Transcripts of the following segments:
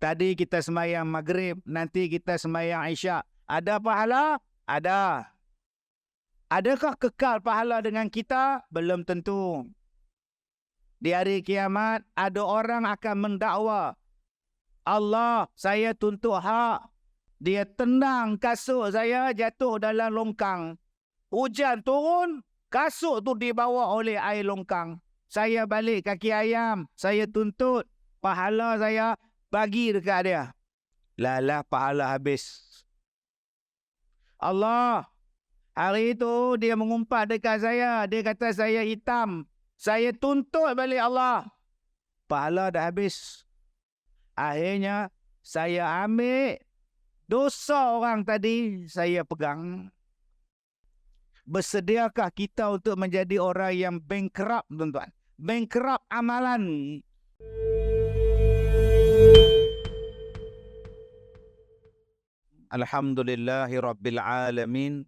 Tadi kita sembahyang maghrib, nanti kita sembahyang isyak. Ada pahala? Ada. Adakah kekal pahala dengan kita? Belum tentu. Di hari kiamat, ada orang akan mendakwa, Allah, saya tuntut hak. Dia tendang kasut saya jatuh dalam longkang. Hujan turun, kasut tu dibawa oleh air longkang. Saya balik kaki ayam, saya tuntut pahala saya bagi dekat dia. Lalah pahala habis. Allah, hari itu dia mengumpat dekat saya. Dia kata saya hitam. Saya tuntut balik Allah. Pahala dah habis. Akhirnya saya ambil dosa orang tadi, saya pegang. Bersediakah kita untuk menjadi orang yang bankrupt, tuan-tuan? Bankrupt amalan. Alhamdulillahi Rabbil Alamin.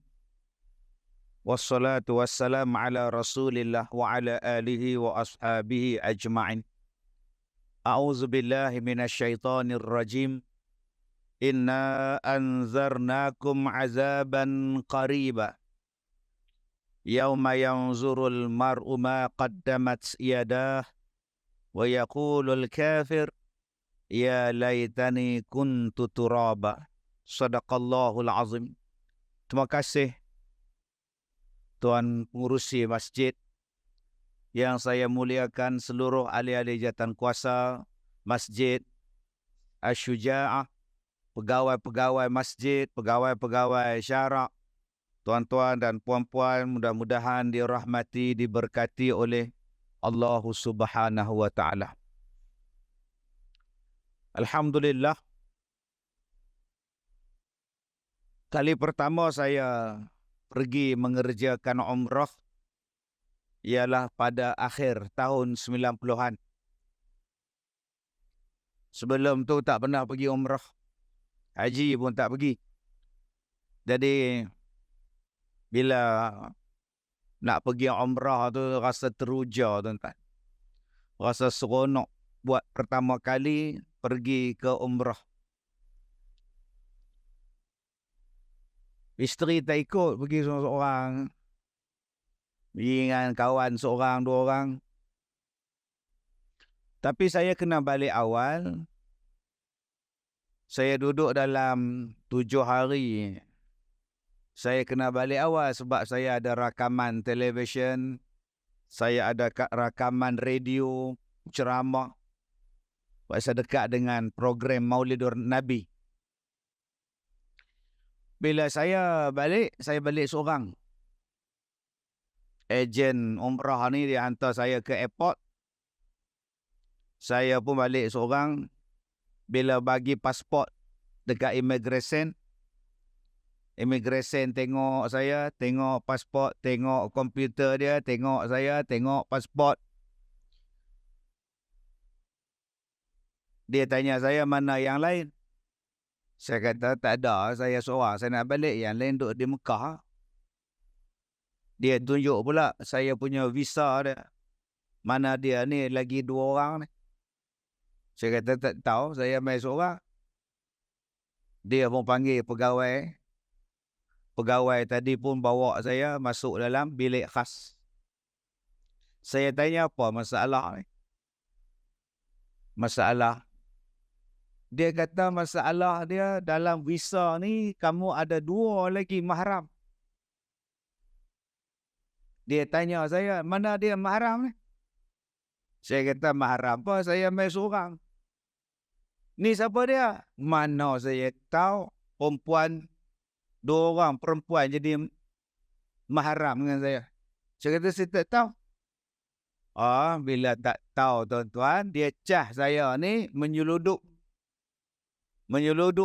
Wassalatu wassalamu ala Rasulillah wa ala alihi wa ashabihi ajma'in. A'udzu billahi minasyaitonir rajim. Inna anzarnakum azaban qariba. Yauma yanzurul mar'u ma qaddamat yadah wa yaqulul kafir ya laitani kuntu turaba. Sadaqallahul azim. Terima kasih Tuan Pengurusi Masjid yang saya muliakan, seluruh ahli-ahli jawatan kuasa Masjid Asy-Syuja'ah, pegawai-pegawai masjid, pegawai-pegawai syarak, tuan-tuan dan puan-puan, mudah-mudahan dirahmati, diberkati oleh Allah Subhanahu wa taala. Alhamdulillah, kali pertama saya pergi mengerjakan umrah ialah pada akhir tahun 90-an. Sebelum tu tak pernah pergi umrah. Haji pun tak pergi. Jadi bila nak pergi umrah tu rasa teruja, tuan-tuan. Rasa seronok buat pertama kali pergi ke umrah. Isteri tak ikut, pergi seorang-seorang. Pergi dengan kawan seorang, dua orang. Tapi saya kena balik awal. Saya duduk dalam 7 hari. Saya kena balik awal sebab saya ada rakaman televisyen. Saya ada rakaman radio, ceramah. Sebab saya dekat dengan program Maulidur Nabi. Bila saya balik seorang. Ejen umrah ni dia hantar saya ke airport. Saya pun balik seorang. Bila bagi pasport dekat immigration tengok saya, tengok pasport, tengok komputer dia, tengok saya, tengok pasport. Dia tanya saya mana yang lain. Saya kata tak ada, saya seorang, saya nak balik, yang lain duduk di Mekah. Dia tunjuk pula saya punya visa dia. Mana dia ni lagi 2 orang ni. Saya kata tak tahu, saya main seorang. Dia pun panggil pegawai. Pegawai tadi pun bawa saya masuk dalam bilik khas. Saya tanya apa masalah ni? Masalah. Dia kata masalah dia dalam visa ni kamu ada 2 lagi mahram. Dia tanya saya, mana dia mahram ni? Saya kata mahram apa? Saya main seorang. Ni siapa dia? Mana saya tahu, perempuan, 2 orang perempuan jadi mahram dengan saya. Saya kata saya tak tahu. Bila tak tahu, tuan-tuan, dia cah saya ni menyeluduk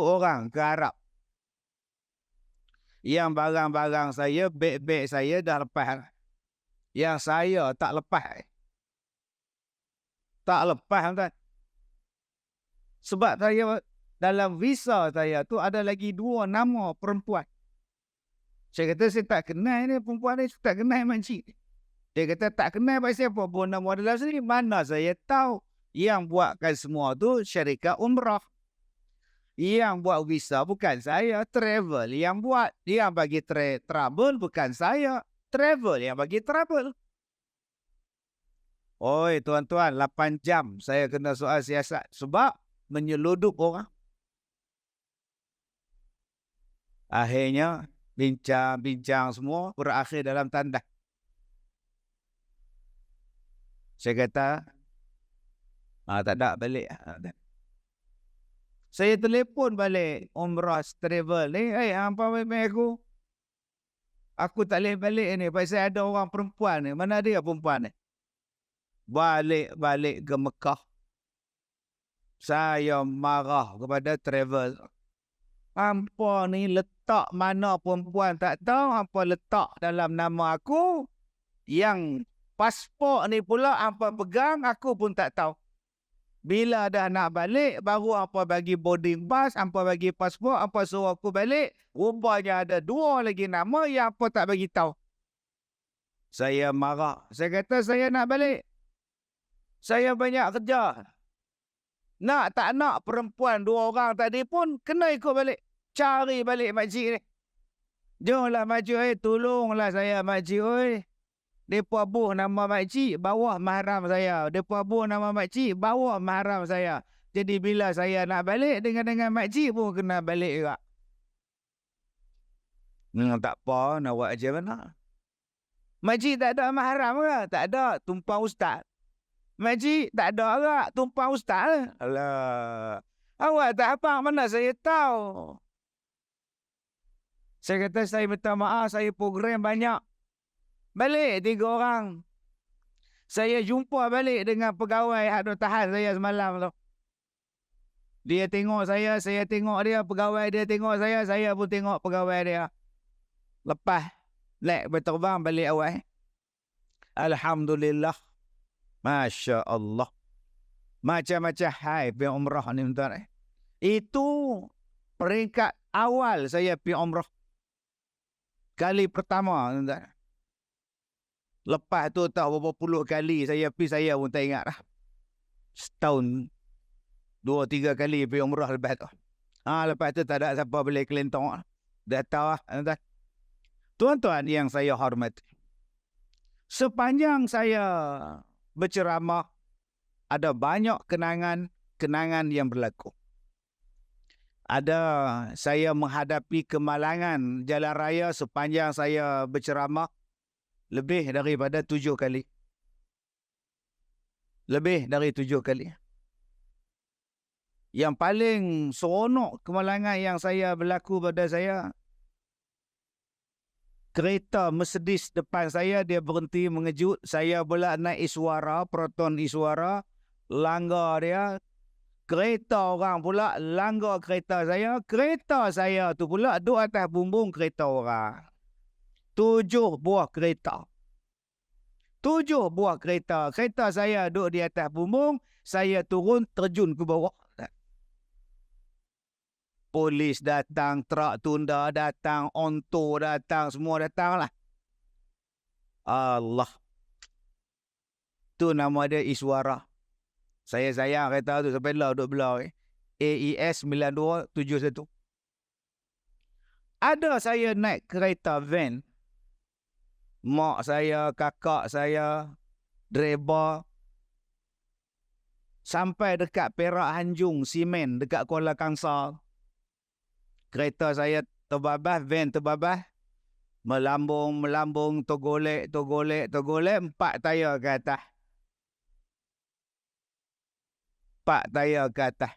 orang ke Arab. Yang barang-barang saya, beg-beg saya dah lepas. Yang saya tak lepas. Tak lepas, tuan. Sebab saya dalam visa saya tu ada lagi 2 nama perempuan. Saya kata saya tak kenal ni perempuan ni, saya tak kenal makcik. Dia kata tak kenal pasal apa pun nama dalam sini. Mana saya tahu yang buatkan semua tu syarikat umrah. Yang buat visa bukan saya, travel yang buat. Yang bagi trouble bukan saya, travel yang bagi trouble. Oi tuan-tuan, 8 jam saya kena soal siasat sebab menyeludup orang. Akhirnya bincang-bincang semua berakhir dalam tandas. Saya kata, tak ada balik. Saya telefon balik Umrah Travel ni, hampa memang aku. Aku tak boleh balik ni pasal ada orang perempuan ni. Mana dia perempuan ni? Balik ke Mekah. Saya marah kepada travel. Hampa ni letak mana perempuan tak tahu. Hampa letak dalam nama aku. Yang pasport ni pula hampa pegang, aku pun tak tahu. Bila dah nak balik, baru hampa bagi boarding pass, hampa bagi pasport, hampa suruh aku balik. Rupanya ada 2 lagi nama yang hampa tak bagi tahu. Saya marah. Saya kata saya nak balik. Saya banyak kerja. Nak tak nak perempuan 2 orang tadi pun kena ikut balik. Cari balik makcik ni. Jomlah makcik, tolonglah saya makcik. Depa buh nama makcik bawah mahram saya. Depa buh nama makcik bawah mahram saya. Jadi bila saya nak balik dengan makcik pun kena balik juga. Tak apa, nak buat je mana. Makcik tak ada mahram ke? Tak ada, tumpang ustaz. Makcik tak ada agak, tumpang ustaz. Alah. Awak tak apa, mana saya tahu. Saya kata saya minta maaf, saya program banyak. Balik 3 orang. Saya jumpa balik dengan pegawai hak duk tahan saya semalam tu. Dia tengok saya tengok dia, pegawai dia tengok saya pun tengok pegawai dia. Lepas naik berterbang balik awal. Alhamdulillah. Masya Allah. Macam-macam hai pergi umrah ni tuan. Itu peringkat awal saya pergi umrah. Kali pertama tuan. Lepas tu tahu berapa puluh kali saya pergi, saya pun tak ingat dah. Setahun 2-3 kali pergi umrah lepas tu. Lepas tu tak ada siapa boleh kelentong. Dah tahu lah tuan. Tuan-tuan yang saya hormati. Sepanjang saya berceramah, ada banyak kenangan yang berlaku. Ada saya menghadapi kemalangan jalan raya sepanjang saya berceramah lebih daripada 7 kali. Lebih dari 7 kali. Yang paling seronok kemalangan yang saya berlaku pada saya, kereta Mercedes depan saya, dia berhenti mengejut. Saya pula naik Iswara, Proton Iswara, langgar dia. Kereta orang pula langgar kereta saya. Kereta saya tu pula duduk atas bumbung kereta orang. 7 buah kereta. 7 buah kereta. Kereta saya duduk di atas bumbung, saya turun terjun ke bawah. Polis datang, truk tunda datang, onto datang, semua datang lah. Allah. Tu nama dia Iswara. Saya sayang kereta tu sampai lah duduk belah. AES 9271. Ada saya naik kereta van. Mak saya, kakak saya, driver. Sampai dekat Perak Hanjung, Simen, dekat Kuala Kangsar. Kereta saya terbabas, van terbabas. Melambung, tergolek. 4 tayar ke atas. 4 tayar ke atas.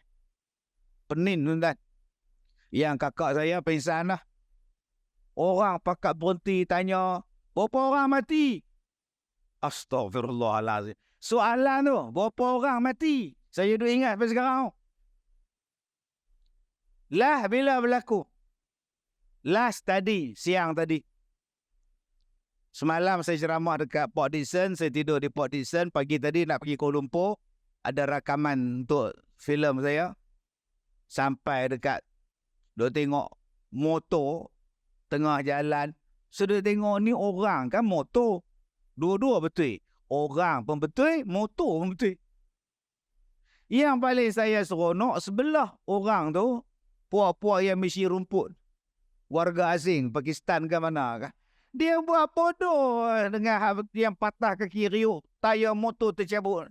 Penin tuan. Yang kakak saya pingsan lah. Orang pakat berhenti tanya, berapa orang mati? Astaghfirullahalazim. Soalan tu, berapa orang mati? Saya duk ingat sampai sekarang. Lah bila berlaku? Last tadi, siang tadi. Semalam saya ceramah dekat Port Dickson, saya tidur di Port Dickson. Pagi tadi nak pergi Kuala Lumpur, ada rakaman untuk filem saya. Sampai dekat, duk tengok motor tengah jalan. Sudah tengok ni orang kan motor. Dua-dua betul. Orang pun betul, motor pun betul. Yang paling saya seronok sebelah orang tu, puak-puak yang misi rumput. Warga asing, Pakistan ke mana kan. Dia buat bodoh dengan yang patah kaki riuk. Tayar motor tercabut.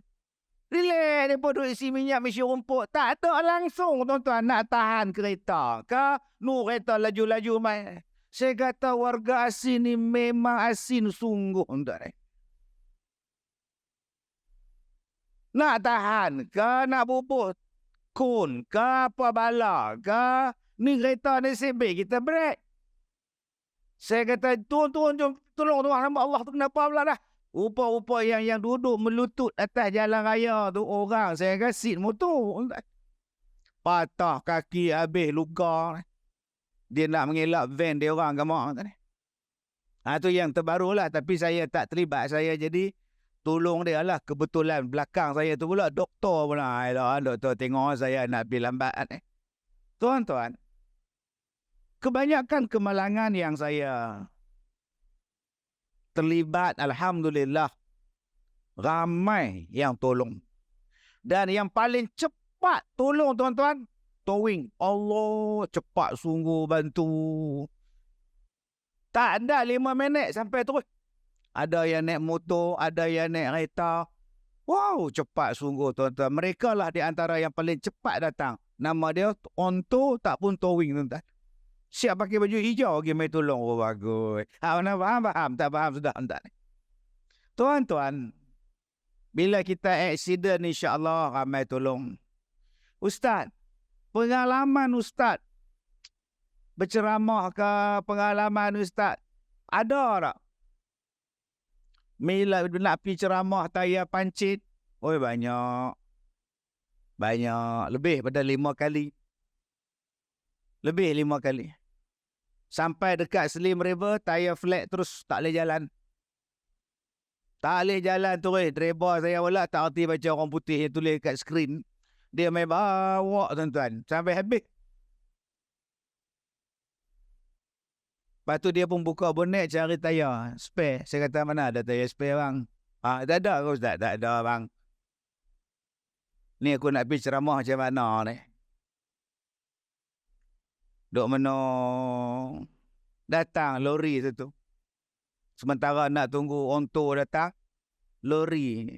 Relax, dia bodoh isi minyak misi rumput. Tak ada langsung tuan-tuan nak tahan kereta. Kereta laju-laju main. Saya kata warga asin ni memang asin sungguh tuan. Nak tahan ke nak bubuh kun ke apa bala ke ni kereta ni sebik kita break. Saya kata turun jom tolong tuan hamba Allah tu kenapa pula dah. Rupa-rupa yang duduk melutut atas jalan raya tu orang saya kata seat motor. Patah kaki habis luka. Dia nak mengelak van dia orang ke mak tadi. Tu yang terbaru lah tapi saya tak terlibat saya jadi tolong dia lah. Kebetulan belakang saya tu pula doktor pula. Doktor tengok saya nak pergi lambat. Tuan-tuan, kebanyakan kemalangan yang saya terlibat, alhamdulillah, ramai yang tolong. Dan yang paling cepat tolong tuan-tuan, towing. Allah, cepat sungguh bantu. Tak ada 5 minit sampai terus. Ada yang naik motor, ada yang naik kereta. Wow, cepat sungguh tuan-tuan. Mereka lah di antara yang paling cepat datang. Nama dia Onto tak pun towing tuan-tuan. Siap pakai baju hijau lagi mai tolong. Oh bagus. Mana faham? Tak faham sudah tuan-tuan. Tuan-tuan, bila kita accident insya-Allah ramai tolong. Ustaz, pengalaman Ustaz berceramah ke pengalaman Ustaz ada tak? Bila nak pergi ceramah tayar pancit, oi banyak. Lebih pada 5 kali. Lebih 5 kali. Sampai dekat Slim River, tayar flat terus tak boleh jalan. Tak boleh jalan terus. Driver saya pula tak erti baca orang putih yang tulis kat skrin. Dia main bawa tuan-tuan. Sampai habis. Lepas tu dia pun buka bonet cari tayar spare. Saya kata mana ada tayar spare bang? Tak ada ke Ustaz? Tak ada bang. Ni aku nak pergi ceramah macam mana ni? Duk mana datang lori tu. Sementara nak tunggu onto datang, lori.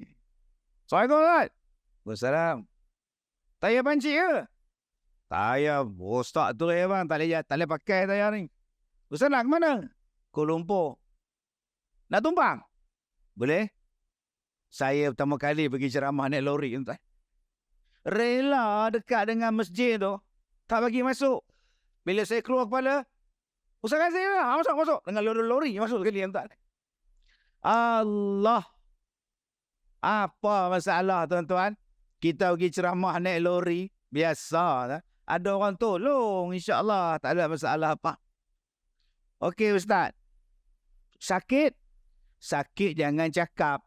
Assalamualaikum Ustaz. Waalaikumsalam. Tayar pancit ke? Tayar rosak tu bang. Tak boleh pakai tayar ni. Ustaz nak ke mana? Kuala Lumpur. Nak tumpang? Boleh? Saya pertama kali pergi ceramah naik lori tuan. Rela dekat dengan masjid tu. Tak bagi masuk. Bila saya keluar kepala, Ustaz kan saya lah. Masuk. Dengan lori masuk sekali tuan. Allah. Apa masalah tuan-tuan? Kita pergi ceramah naik lori. Biasa. Ada orang tolong. InsyaAllah. Tak ada masalah apa. Okey Ustaz. Sakit? Sakit jangan cakap.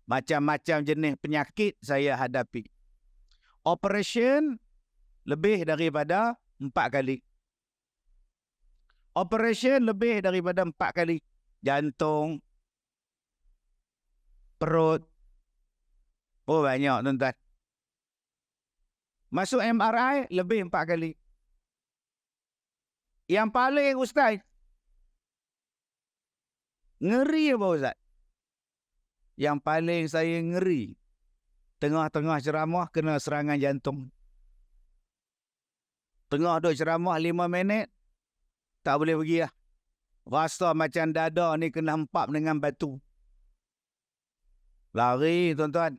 Macam-macam jenis penyakit saya hadapi. Operation lebih daripada 4 kali. Operation lebih daripada 4 kali. Jantung. Perut. Oh banyak tuan-tuan. Masuk MRI lebih 4 kali. Yang paling Ustaz, ngeri apa Ustaz? Yang paling saya ngeri, tengah-tengah ceramah kena serangan jantung. Tengah duk ceramah 5 minit, tak boleh pergi lah. Rasa macam dada ni kena hempap dengan batu. Lari tuan-tuan.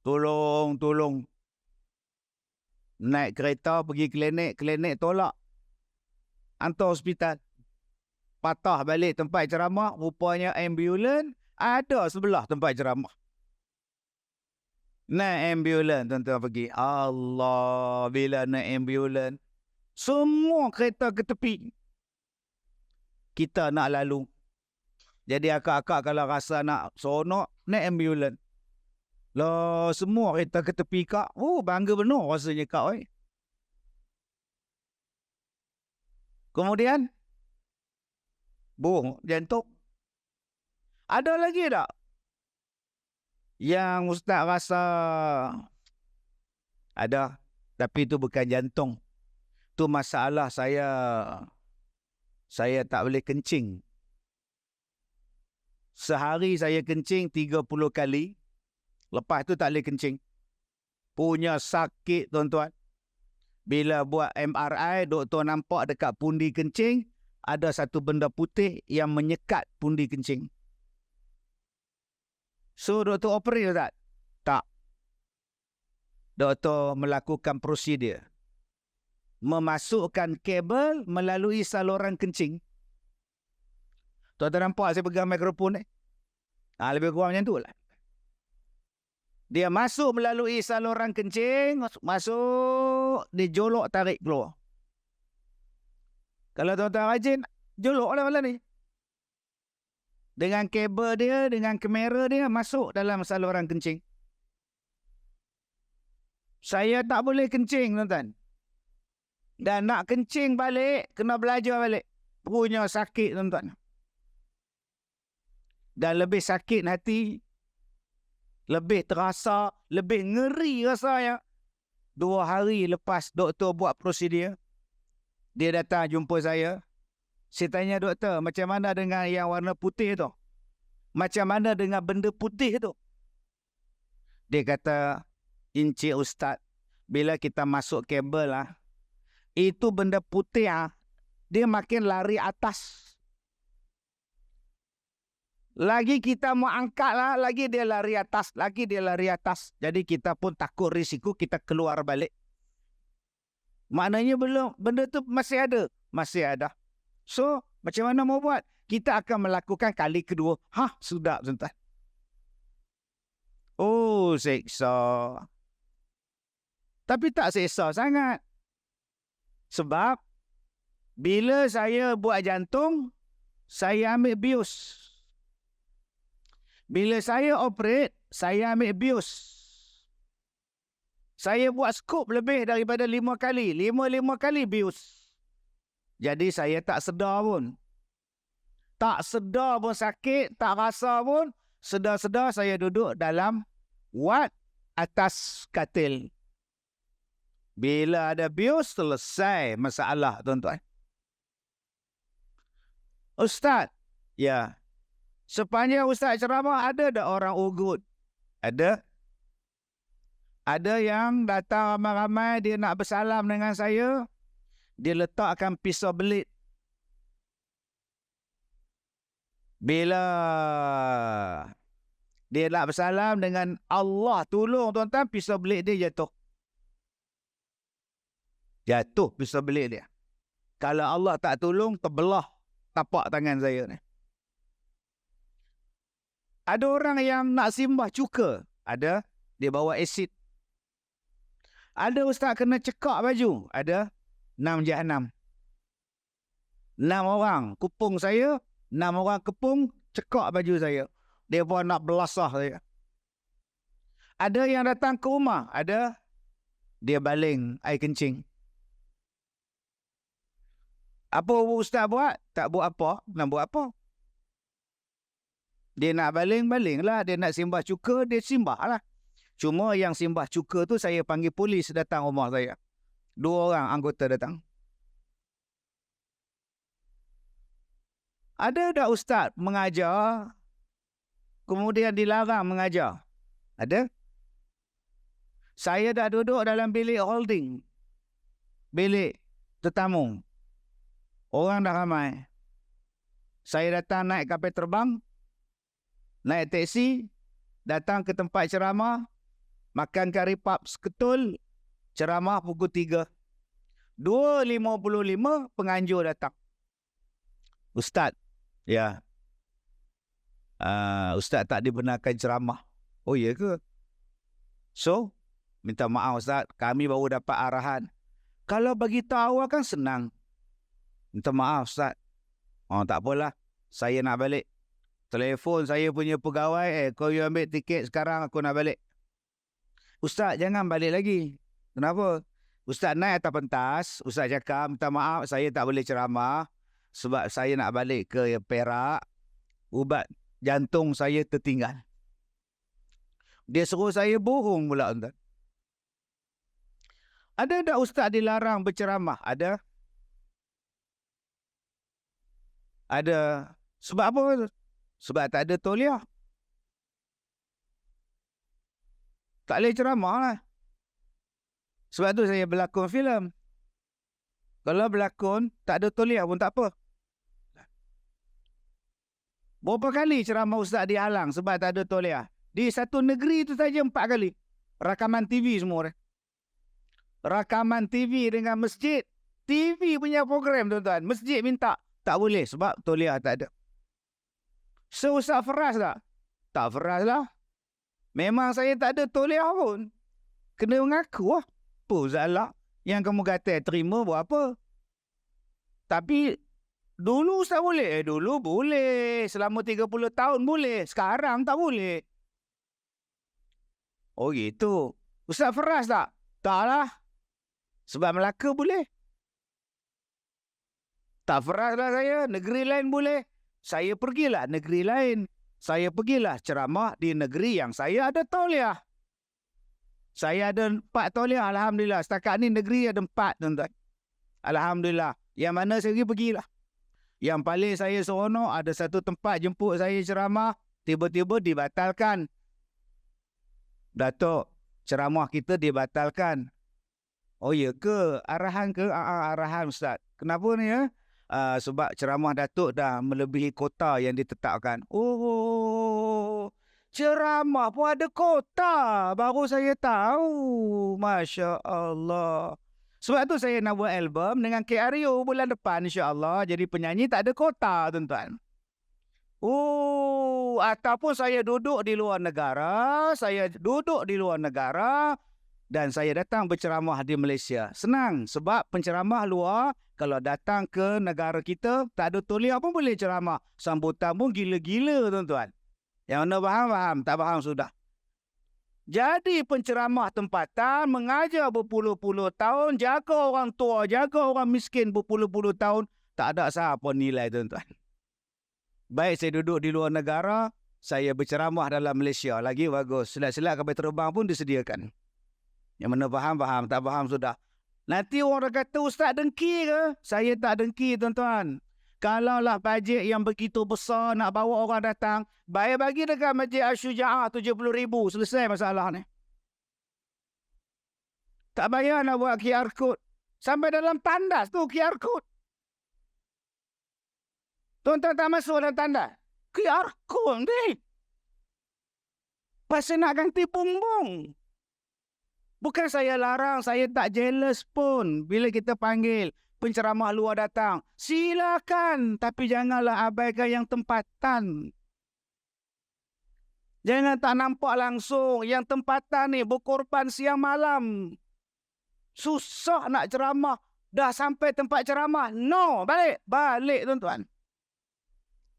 Tolong. Naik kereta pergi klinik tolak. Hantar hospital. Patah balik tempat ceramah, rupanya ambulan ada sebelah tempat ceramah. Naik ambulan tuan-tuan pergi. Allah, bila naik ambulan, semua kereta ke tepi. Kita nak lalu. Jadi akak-akak kalau rasa nak seronok, naik ambulan. Lah, semua kereta ke tepi kak. Oh, bangga benar rasanya kak. Kemudian, jantung. Ada lagi tak? Yang Ustaz rasa ada, tapi itu bukan jantung. Tu masalah saya tak boleh kencing. Sehari saya kencing 30 kali. Lepas tu tak boleh kencing. Punya sakit tuan-tuan. Bila buat MRI, doktor nampak dekat pundi kencing, ada satu benda putih yang menyekat pundi kencing. So, doktor operate tak? Tak. Doktor melakukan prosedur. Memasukkan kabel melalui saluran kencing. Tuan-tuan nampak saya pegang mikrofon ni? Lebih kurang macam tu lah. Dia masuk melalui saluran kencing, masuk, dia jolok tarik keluar. Kalau tuan-tuan rajin, jolok lah malam ni. Dengan kabel dia, dengan kamera dia, masuk dalam saluran kencing. Saya tak boleh kencing, tuan-tuan. Dan nak kencing balik, kena belajar balik. Punya sakit, tuan-tuan. Dan lebih sakit hati, lebih terasa, lebih ngeri rasanya. 2 hari lepas doktor buat prosedur, dia datang jumpa saya. Saya tanya doktor, macam mana dengan yang warna putih tu? Macam mana dengan benda putih tu? Dia kata, Encik Ustaz, bila kita masuk kabel itu benda putih dia makin lari atas. Lagi kita mau angkat lagi dia lari atas, lagi dia lari atas. Jadi kita pun takut risiko kita keluar balik. Maknanya belum, benda tu masih ada. Masih ada. So, macam mana mau buat? Kita akan melakukan kali kedua. Sudah, tuan-tuan. Oh, seksa. Tapi tak seksa sangat. Sebab, bila saya buat jantung, saya ambil bius. Bila saya operate, saya ambil bius. Saya buat skop lebih daripada 5 kali. 5 kali bius. Jadi saya tak sedar pun. Tak sedar pun sakit, tak rasa pun. Sedar-sedar saya duduk dalam wad atas katil. Bila ada bius, selesai masalah, tuan-tuan. Ustaz, ya. Sepanjang Ustaz ceramah, ada tak orang ugut? Ada. Ada yang datang ramai-ramai, dia nak bersalam dengan saya. Dia letakkan pisau belit. Bila dia nak bersalam dengan Allah tolong, tuan-tuan, pisau belit dia jatuh. Jatuh pisau belit dia. Kalau Allah tak tolong, terbelah tapak tangan saya ni. Ada orang yang nak simbah cuka. Ada. Dia bawa asid. Ada ustaz kena cekak baju. Ada. 6 jahanam. 6 orang kupung saya. 6 orang kepung cekak baju saya. Dia pun nak belasah saya. Ada yang datang ke rumah. Ada. Dia baling air kencing. Apa ustaz buat? Tak buat apa. Nak buat apa? Dia nak baling lah. Dia nak simbah cuka, dia simbah lah. Cuma yang simbah cuka tu saya panggil polis datang rumah saya. 2 orang anggota datang. Ada tak ustaz mengajar, kemudian dilarang mengajar? Ada. Saya dah duduk dalam bilik holding. Bilik tetamu. Orang dah ramai. Saya datang naik kapal terbang. Naik teksi, datang ke tempat ceramah, makan kari pap seketul, ceramah pukul 3. 2.55 penganjur datang. Ustaz, ya. Ustaz tak dibenarkan ceramah. Oh iya ke? So, minta maaf Ustaz, kami baru dapat arahan. Kalau bagi tahu kan senang. Minta maaf Ustaz. Tak apalah, saya nak balik. Telefon saya punya pegawai, kau you ambil tiket sekarang, aku nak balik. Ustaz, jangan balik lagi. Kenapa? Ustaz naik atas pentas, Ustaz cakap, minta maaf, saya tak boleh ceramah sebab saya nak balik ke Perak, ubat jantung saya tertinggal. Dia suruh saya bohong pula, tuan. Ada tak ustaz dilarang berceramah? Ada. Ada. Sebab apa? Sebab tak ada tauliah. Tak boleh ceramah lah. Sebab tu saya berlakon filem. Kalau berlakon, tak ada tauliah pun tak apa. Berapa kali ceramah ustaz dihalang sebab tak ada tauliah? Di satu negeri tu saja 4 kali. Rakaman TV semua. Rakaman TV dengan masjid. TV punya program tuan-tuan. Masjid minta. Tak boleh sebab tauliah tak ada. So Ustaz Faraz tak? Tak Faraz lah. Memang saya tak ada tauliah pun. Kena mengaku lah. Apa salah? Yang kamu kata terima buat apa? Tapi dulu Ustaz boleh. Dulu boleh. Selama 30 tahun boleh. Sekarang tak boleh. Oh gitu. Ustaz Faraz tak? Tak lah. Sebab Melaka boleh. Tak Faraz lah saya. Negeri lain boleh. Saya pergilah negeri lain. Saya pergilah ceramah di negeri yang saya ada tauliah. Saya ada 4 tauliah. Alhamdulillah. Setakat ni negeri ada 4 tuan-tuan. Alhamdulillah. Yang mana saya pergilah. Yang paling saya seronok ada satu tempat jemput saya ceramah. Tiba-tiba dibatalkan. Datuk, ceramah kita dibatalkan. Oh ya ke? Arahan ke? Arahan Ustaz. Kenapa ni ya? Sebab ceramah Datuk dah melebihi kota yang ditetapkan. Oh, ceramah pun ada kota. Baru saya tahu. Masya Allah. Sebab tu saya nak buat album dengan KRU bulan depan insya-Allah. Jadi penyanyi tak ada kota tuan-tuan. Oh, ataupun saya duduk di luar negara. Saya duduk di luar negara. Dan saya datang berceramah di Malaysia. Senang sebab penceramah luar kalau datang ke negara kita tak ada tauliah pun boleh ceramah. Sambutan pun gila-gila tuan-tuan. Yang mana faham? Tak faham sudah. Jadi penceramah tempatan mengajar berpuluh-puluh tahun, jaga orang tua, jaga orang miskin berpuluh-puluh tahun, tak ada siapa nilai tuan-tuan. Baik saya duduk di luar negara, saya berceramah dalam Malaysia. Lagi bagus. Selat-selat kapal terbang pun disediakan. Yang mana faham, tak faham sudah. Nanti orang kata ustaz dengki ke? Saya tak dengki tuan-tuan. Kalaulah bajet yang begitu besar nak bawa orang datang, baik bagi dekat Masjid Asy-Syuja'ah 70,000. Selesai masalah ni. Tak payah nak buat QR code. Sampai dalam tandas tu QR code. Tuan-tuan tak masuk dalam tandas. QR code ni. Pasal nak ganti bumbung. Bukan saya larang, saya tak jealous pun bila kita panggil penceramah luar datang. Silakan, tapi janganlah abaikan yang tempatan. Jangan tak nampak langsung. Yang tempatan ni berkorban siang malam. Susah nak ceramah. Dah sampai tempat ceramah. No, balik. Balik tuan-tuan.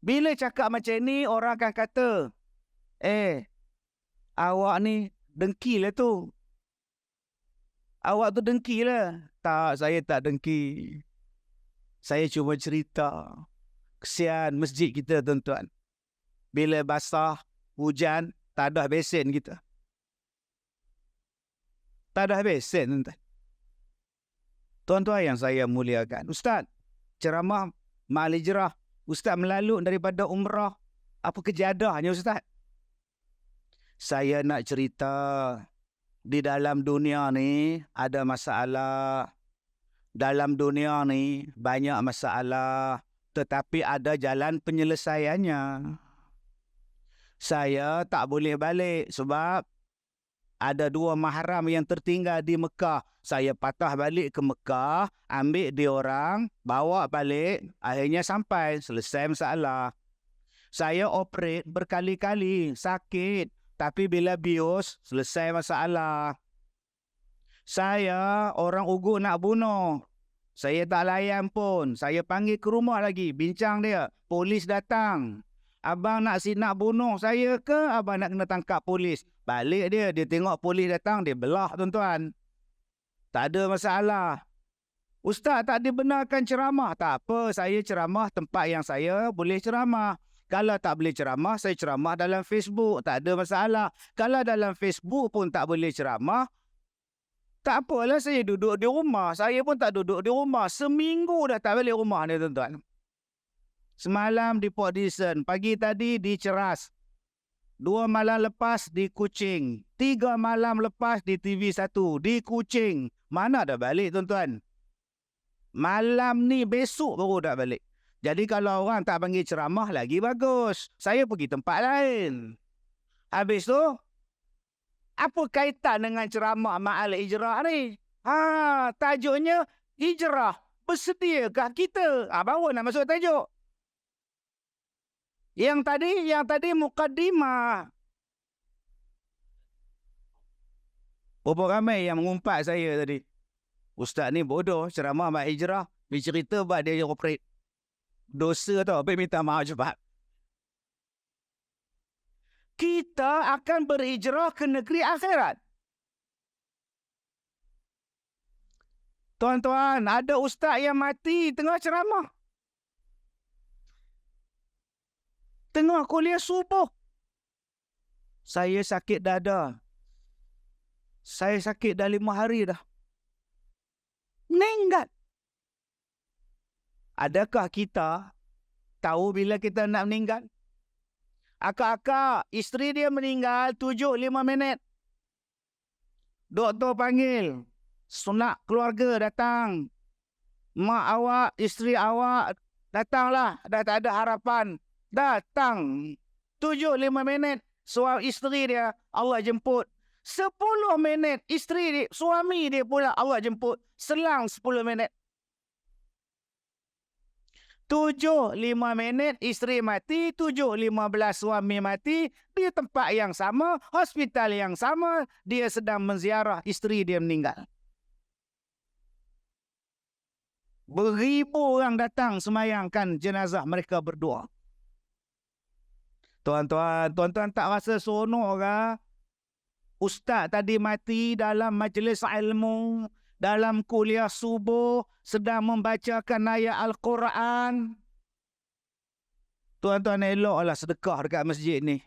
Bila cakap macam ni, orang akan kata, awak ni dengki lah tu. Awak tu dengki lah. Tak, saya tak dengki. Saya cuma cerita. Kesian masjid kita tuan-tuan. Bila basah, hujan, tak ada besen kita. Tak ada besen tuan-tuan. Tuan-tuan yang saya muliakan. Ustaz, ceramah Ma'al Hijrah. Ustaz melalut daripada umrah. Apa kejadahnya Ustaz? Saya nak cerita. Di dalam dunia ni ada masalah. Dalam dunia ni banyak masalah. Tetapi ada jalan penyelesaiannya. Saya tak boleh balik sebab ada 2 mahram yang tertinggal di Mekah. Saya patah balik ke Mekah, ambil dia orang, bawa balik, akhirnya sampai, selesai masalah. Saya operate berkali-kali, sakit. Tapi bila bius, selesai masalah. Saya orang ugut nak bunuh. Saya tak layan pun. Saya panggil ke rumah lagi. Bincang dia. Polis datang. Abang nak bunuh saya ke? Abang nak kena tangkap polis? Balik dia. Dia tengok polis datang. Dia belah tuan-tuan. Tak ada masalah. Ustaz tak dibenarkan ceramah. Tak apa. Saya ceramah tempat yang saya boleh ceramah. Kalau tak boleh ceramah, saya ceramah dalam Facebook. Tak ada masalah. Kalau dalam Facebook pun tak boleh ceramah, Tak apalah, saya duduk di rumah. Saya pun tak duduk di rumah. Seminggu dah tak balik rumah ni, tuan-tuan. Semalam di Port Dickson. Pagi tadi di Ceras. 2 malam lepas di Kuching. 3 malam lepas di TV1. Di Kuching. Mana dah balik, tuan-tuan? Malam ni besok baru dah balik. Jadi kalau orang tak panggil ceramah lagi bagus. Saya pergi tempat lain. Habis tu, apa kaitan dengan ceramah Ma'al Hijrah ni? Tajuknya Hijrah. Bersediakah kita? Baru nak masuk tajuk. Yang tadi mukaddimah. Berapa ramai yang mengumpat saya tadi. Ustaz ni bodoh, ceramah Ma'al Hijrah. Dia cerita buat dia operate dosa tau. Habis minta maaf cepat. Kita akan berhijrah ke negeri akhirat. Tuan-tuan, ada ustaz yang mati tengah ceramah. Tengah kuliah subuh. Saya sakit dada. Saya sakit dah 5 hari dah. Meninggal. Adakah kita tahu bila kita nak meninggal? Akak-akak, isteri dia meninggal 7:05 minit. Doktor panggil. Sunak keluarga datang. Mak awak, isteri awak, datanglah. Dah tak ada harapan. Datang. 7:05 minit. Isteri dia, Allah jemput. 10 minit, suami dia pula Allah jemput. Selang 10 minit. 7:05 minit isteri mati, 7:15 suami mati, di tempat yang sama, hospital yang sama, dia sedang menziarah isteri dia meninggal. Beribu orang datang semayangkan jenazah mereka berdua. Tuan-tuan tak rasa seronok ke? Ustaz tadi mati dalam majlis ilmu, dalam kuliah subuh, sedang membacakan ayat Al-Quran. Tuan-tuan eloklah sedekah dekat masjid ni.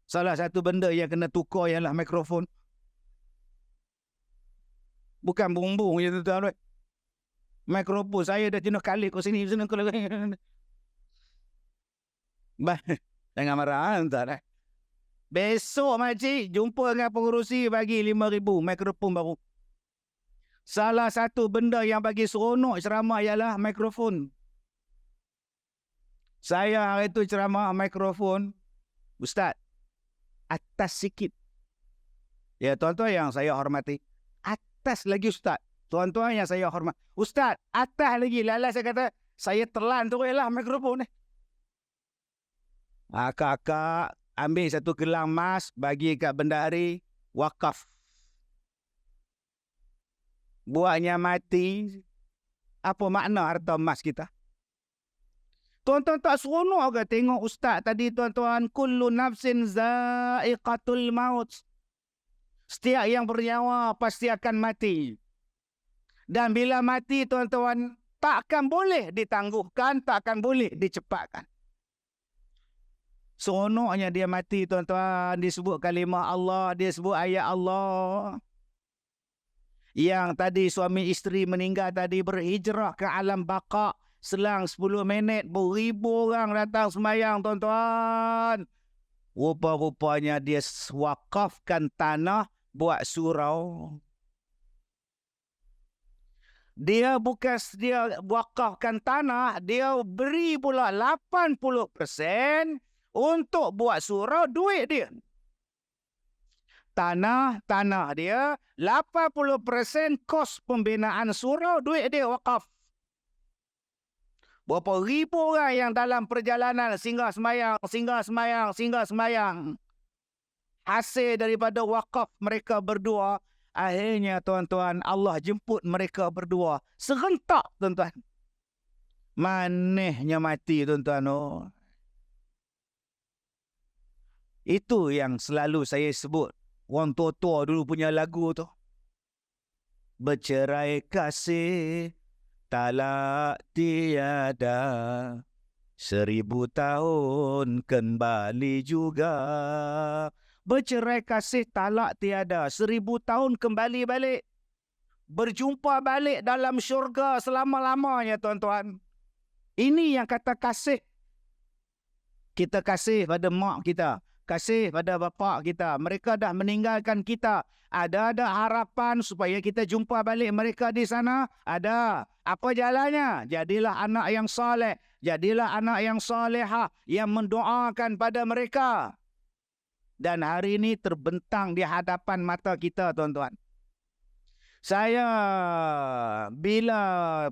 Salah satu benda yang kena tukar ialah mikrofon. Bukan bumbung je, tuan-tuan. Mikrofon saya dah jenuh kali kat sini. Jangan marah, tuan-tuan. Besok makcik jumpa dengan pengurusi bagi 5,000 mikrofon baru. Salah satu benda yang bagi seronok ceramah ialah mikrofon. Saya hari itu ceramah mikrofon. Ustaz, atas sikit. Ya, tuan-tuan yang saya hormati. Atas lagi, Ustaz. Tuan-tuan yang saya hormat. Ustaz, atas lagi. Lala saya kata, saya telan tu ialah mikrofon ni. Kakak ambil satu gelang emas, bagi kat bendahari, wakaf. Buatnya mati, apa makna harta emas kita? Tuan-tuan tak seronok ke tengok ustaz tadi, tuan-tuan? Kullu nafsin za'iqatul maut. Setiap yang bernyawa pasti akan mati. Dan bila mati, tuan-tuan, takkan boleh ditangguhkan, takkan boleh dicepatkan. Seronoknya dia mati, tuan-tuan. Dia sebut kalimah Allah, dia sebut ayat Allah. Yang tadi suami isteri meninggal tadi berhijrah ke alam baqa. Selang 10 minit, beribu orang datang semayang, tuan-tuan. Rupa-rupanya dia wakafkan tanah buat surau. Dia wakafkan tanah, dia beri pula 80% untuk buat surau, duit dia. Tanah dia, 80% kos pembinaan surau, duit dia wakaf. Berapa ribu orang yang dalam perjalanan singgah semayang. Hasil daripada wakaf mereka berdua, akhirnya tuan-tuan, Allah jemput mereka berdua. Serentak, tuan-tuan. Manehnya mati, tuan-tuan. Oh. Itu yang selalu saya sebut. Orang tua-tua dulu punya lagu tu. Bercerai kasih talak tiada, 1000 tahun kembali juga. Bercerai kasih talak tiada, 1000 tahun kembali balik. berjumpa balik dalam syurga selama-lamanya, tuan-tuan. Ini yang kata kasih. Kita kasih pada mak kita, kasih pada bapa kita. Mereka dah meninggalkan kita. Ada harapan supaya kita jumpa balik mereka di sana? Ada. Apa jalannya? Jadilah anak yang soleh. Jadilah anak yang solehah yang mendoakan pada mereka. Dan hari ini terbentang di hadapan mata kita, tuan-tuan. Saya bila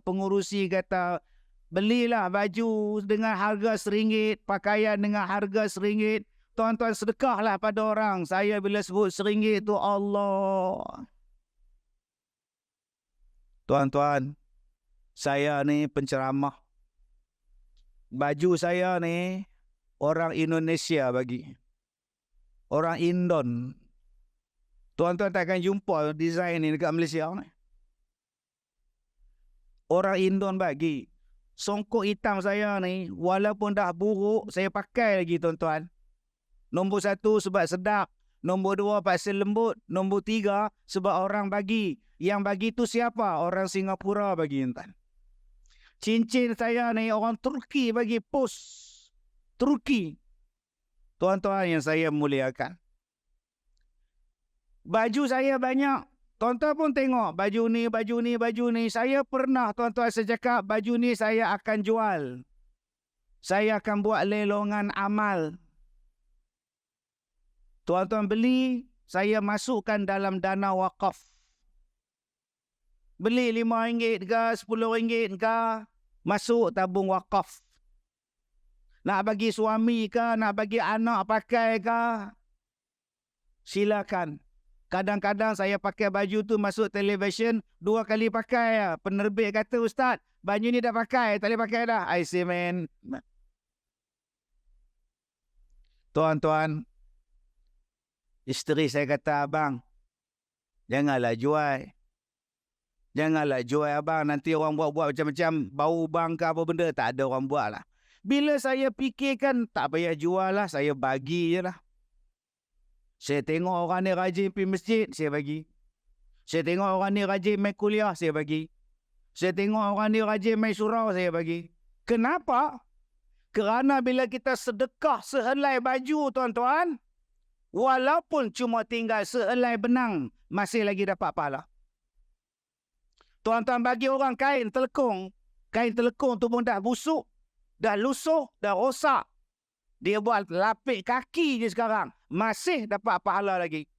pengurusi kata belilah baju dengan harga RM1, pakaian dengan harga RM1, tuan-tuan sedekahlah pada orang. Saya bila sebut RM1 tu Allah. Tuan-tuan, saya ni penceramah. Baju saya ni orang Indonesia bagi. Orang Indon. Tuan-tuan takkan jumpa desain ni dekat Malaysia ni. Orang Indon bagi. Songkok hitam saya ni, walaupun dah buruk, saya pakai lagi, tuan-tuan. Nombor 1 sebab sedap. Nombor 2 pasal lembut. Nombor 3 sebab orang bagi. Yang bagi tu siapa? Orang Singapura bagi, tuan. Cincin saya ni orang Turki bagi, pos Turki. Tuan-tuan yang saya muliakan. Baju saya banyak. Tuan-tuan pun tengok baju ni, baju ni, baju ni. Saya pernah, tuan-tuan, saya cakap baju ni saya akan jual. Saya akan buat lelongan amal. Tuan-tuan beli, saya masukkan dalam dana wakaf. Beli RM5 ke, RM10 ke, masuk tabung wakaf. Nak bagi suami ke, nak bagi anak pakai ke, silakan. Kadang-kadang saya pakai baju tu masuk televisyen, 2 kali pakai. Penerbit kata, Ustaz, baju ni dah pakai, tak boleh pakai dah. I say, man. Tuan-tuan, isteri saya kata, abang, janganlah jual. Janganlah jual, abang. Nanti orang buat-buat macam-macam, bau bang ke apa benda, tak ada orang buat lah. Bila saya fikirkan, tak payah jual lah, saya bagi je lah. Saya tengok orang ni rajin pergi masjid, saya bagi. Saya tengok orang ni rajin main kuliah, saya bagi. Saya tengok orang ni rajin main surau, saya bagi. Kenapa? Kerana bila kita sedekah sehelai baju, tuan-tuan, walaupun cuma tinggal sehelai benang, masih lagi dapat pahala. Tuan-tuan bagi orang kain telekung. Kain telekung tu pun dah busuk, dah lusuh, dah rosak. Dia buat lapik kaki je sekarang. Masih dapat pahala lagi.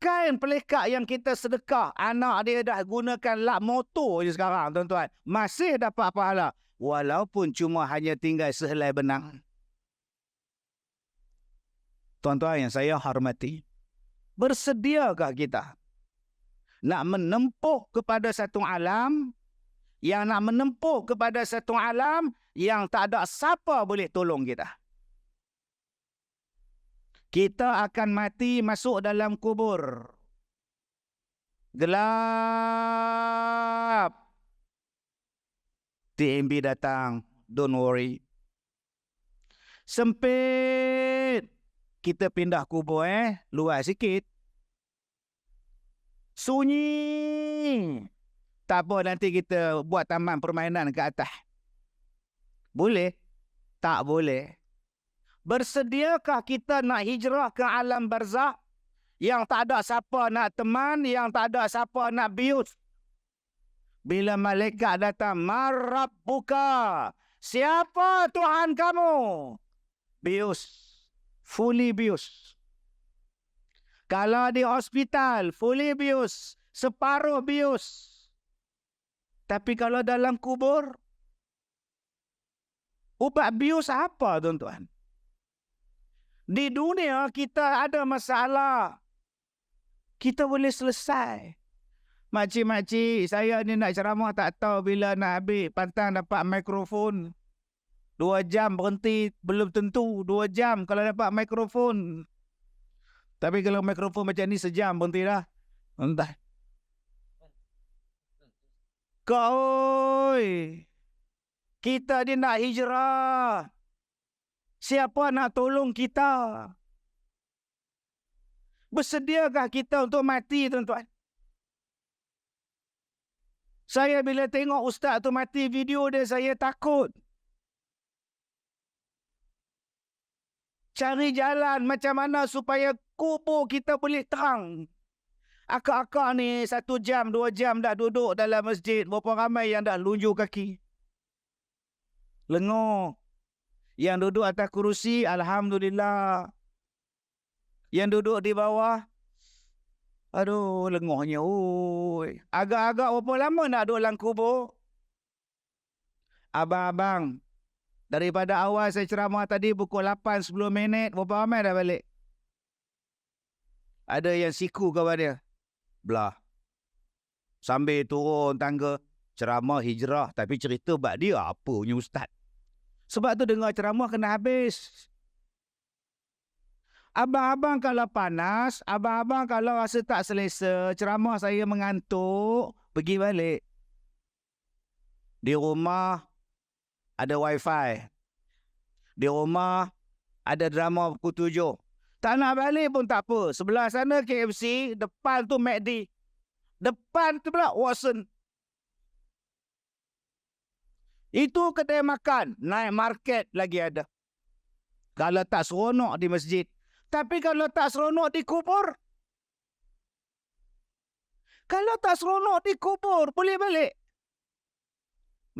Kain pelikat yang kita sedekah, anak dia dah gunakan lap motor je sekarang, tuan-tuan. Masih dapat pahala. Walaupun cuma hanya tinggal sehelai benang. Tuan-tuan yang saya hormati, bersediakah kita nak menempuh kepada satu alam, yang nak menempuh kepada satu alam yang tak ada siapa boleh tolong kita? Kita akan mati masuk dalam kubur. Gelap. TMB datang. Don't worry. Sempit. Kita pindah kubur luas sikit. Sunyi. Tak apa, nanti kita buat taman permainan ke atas. Boleh? Tak boleh. Bersediakah kita nak hijrah ke alam barzakh yang tak ada siapa nak teman, yang tak ada siapa nak bius? Bila malaikat datang, Marabbuka, siapa Tuhan kamu? Bius, fully bius. Kalau di hospital, fully bius, separuh bius. Tapi kalau dalam kubur, ubat bius apa, tuan-tuan? Di dunia kita ada masalah, kita boleh selesai. Makcik-makcik, saya ni nak ceramah tak tahu bila nak habis. Pantang dapat mikrofon. 2 jam berhenti, belum tentu 2 jam kalau dapat mikrofon. Tapi kalau mikrofon macam ni sejam berhenti dah. Entah. Kau, kita ni nak hijrah. Siapa nak tolong kita? Bersediakah kita untuk mati, tuan-tuan? Saya bila tengok ustaz tu mati video dia, saya takut. Cari jalan macam mana supaya kubur kita boleh terang. Akak-akak ni 1 jam, 2 jam dah duduk dalam masjid. Berapa ramai yang dah lunjuk kaki. Lengur. Yang duduk atas kerusi, Alhamdulillah. Yang duduk di bawah, aduh, lenguhnya. Agak-agak berapa lama nak duduk dalam kubur? Abang-abang, daripada awal saya ceramah tadi pukul 8-10 minit, berapa ramai dah balik? Ada yang siku kawan dia. Belah. Sambil turun tangga, ceramah hijrah. Tapi cerita bab dia apa punya ustaz. Sebab tu dengar ceramah kena habis. Abang-abang kalau panas, abang-abang kalau rasa tak selesa, ceramah saya mengantuk, pergi balik. Di rumah ada wifi. Di rumah ada drama pukul 7. Tak nak balik pun tak apa. Sebelah sana KFC, depan tu McD. Depan tu pula Watson. Itu kedai makan. Night market lagi ada. Kalau tak seronok di masjid. Tapi kalau tak seronok di kubur. Kalau tak seronok di kubur, boleh balik.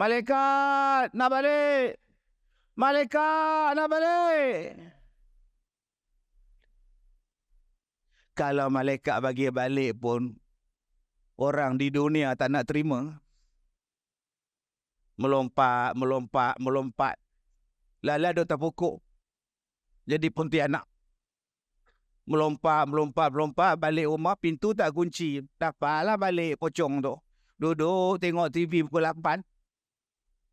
Malaikat, nak balik. Malaikat, nak balik. Kalau malaikat bagi balik pun, orang di dunia tak nak terima. Melompat, melompat, melompat. Lala dia terpukuk. Jadi pontianak. Melompat, melompat, melompat. Balik rumah, pintu tak kunci. Dapatlah balik pocong tu. Duduk, tengok TV pukul 8.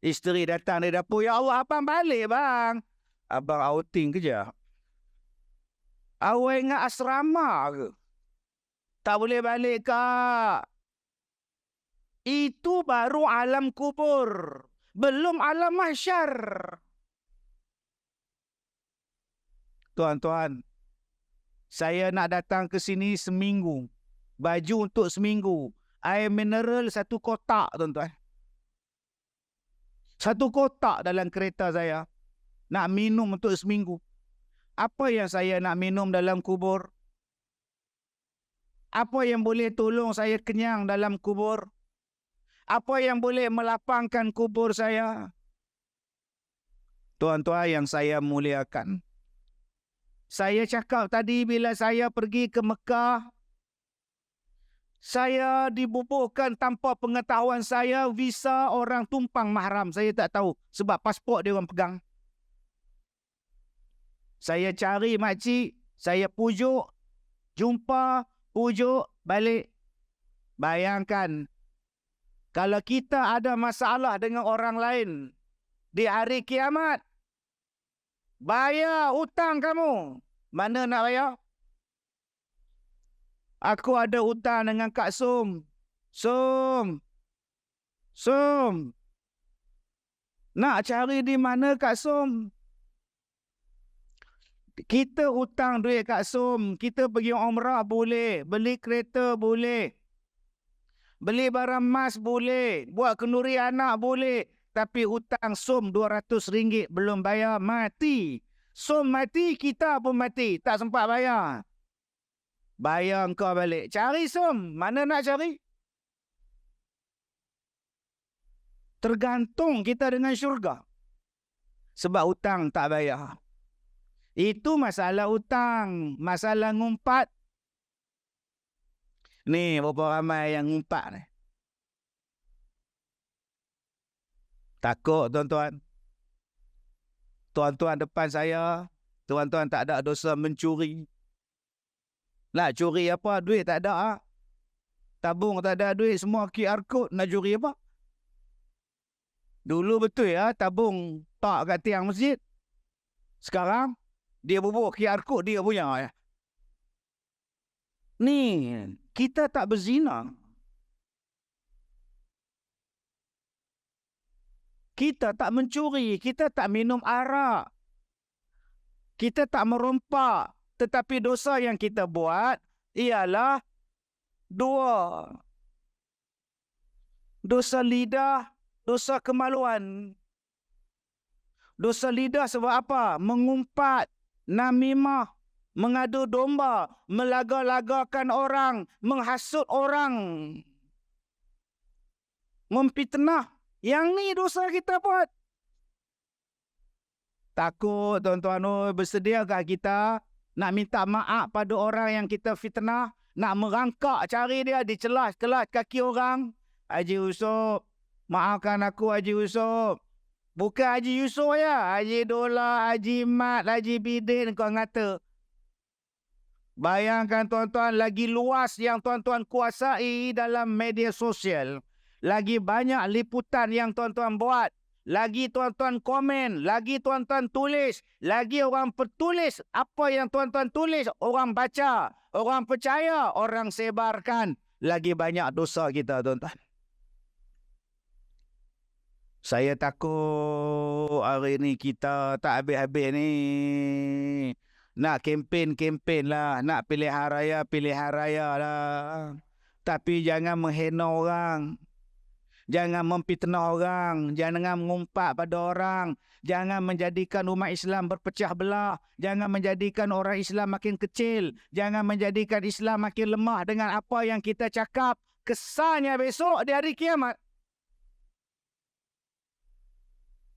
Isteri datang dari dapur. Ya Allah, abang balik bang. Abang outing kerja. Awak ingat asrama ke? Tak boleh balik kak. Itu baru alam kubur. Belum alam mahsyar. Tuan-tuan, saya nak datang ke sini seminggu. Baju untuk seminggu. Air mineral 1 kotak, tuan-tuan. 1 kotak dalam kereta saya. Nak minum untuk seminggu. Apa yang saya nak minum dalam kubur? Apa yang boleh tolong saya kenyang dalam kubur? Apa yang boleh melapangkan kubur saya? Tuan-tuan yang saya muliakan. Saya cakap tadi bila saya pergi ke Mekah, saya dibubuhkan tanpa pengetahuan saya visa orang tumpang mahram. Saya tak tahu sebab pasport dia orang pegang. Saya cari makcik, saya pujuk, jumpa, pujuk, balik. Bayangkan, kalau kita ada masalah dengan orang lain di hari kiamat, bayar hutang kamu. Mana nak bayar? Aku ada hutang dengan Kak Sum. Sum. Nak cari di mana Kak Sum? Kita hutang duit Kak Sum. Kita pergi umrah boleh. Beli kereta boleh. Beli barang emas boleh. Buat kenduri anak boleh. Tapi hutang Sum RM200 belum bayar, mati. Sum mati, kita pun mati. Tak sempat bayar. Bayar engkau balik. Cari Sum. Mana nak cari? Tergantung kita dengan syurga. Sebab hutang tak bayar. Itu masalah hutang. Masalah ngumpat. Ni berapa ramai yang ngumpat ni. Takut tuan-tuan. Tuan-tuan depan saya, tuan-tuan tak ada dosa mencuri. Nak curi apa? Duit tak ada. Tabung tak ada duit, semua QR code. Nak curi apa? Dulu betul ya, tabung tak kat tiang masjid. Sekarang, dia bubuh QR code dia punya. Ni, kita tak berzina. Kita tak mencuri, kita tak minum arak. Kita tak merompak. Tetapi dosa yang kita buat ialah 2. Dosa lidah, dosa kemaluan. Dosa lidah sebab apa? Mengumpat, namimah, mengadu domba, melaga-lagakan orang, menghasut orang, memfitnah. Yang ni dosa kita buat. Takut tuan-tuan, bersediakah kita nak minta maaf pada orang yang kita fitnah? Nak merangkak cari dia, dicelas-kelas kaki orang? Haji Yusof, maafkan aku Haji Yusof. Bukan Haji Yusof ya, Haji Dola, Haji Mat, Haji Bidin kau ngata. Bayangkan tuan-tuan, lagi luas yang tuan-tuan kuasai dalam media sosial. Lagi banyak liputan yang tuan-tuan buat. Lagi tuan-tuan komen, lagi tuan-tuan tulis, lagi orang petulis apa yang tuan-tuan tulis, orang baca, orang percaya, orang sebarkan. Lagi banyak dosa kita tuan-tuan. Saya takut hari ni kita tak habis-habis ni. Nak kempen lah. Nak pilihan raya lah. Tapi jangan menghina orang. Jangan memfitnah orang. Jangan mengumpat pada orang. Jangan menjadikan umat Islam berpecah belah. Jangan menjadikan orang Islam makin kecil. Jangan menjadikan Islam makin lemah dengan apa yang kita cakap. Kesannya besok di hari kiamat.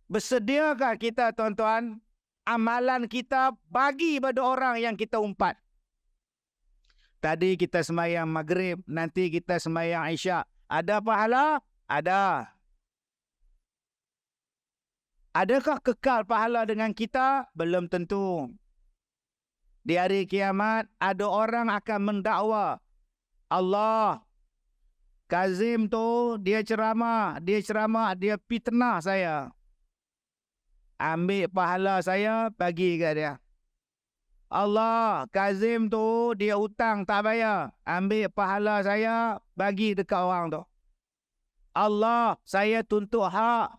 Bersediakah kita tuan-tuan amalan kita bagi pada orang yang kita umpat? Tadi kita sembahyang maghrib, nanti kita sembahyang isyak. Ada pahala? Ada. Adakah kekal pahala dengan kita? Belum tentu. Di hari kiamat ada orang akan mendakwa Allah. Kazim tu dia ceramah, dia fitnah saya. Ambil pahala saya, bagi ke dia. Allah, Kazim tu dia hutang tak bayar. Ambil pahala saya, bagi dekat orang tu. Allah, saya tuntut hak.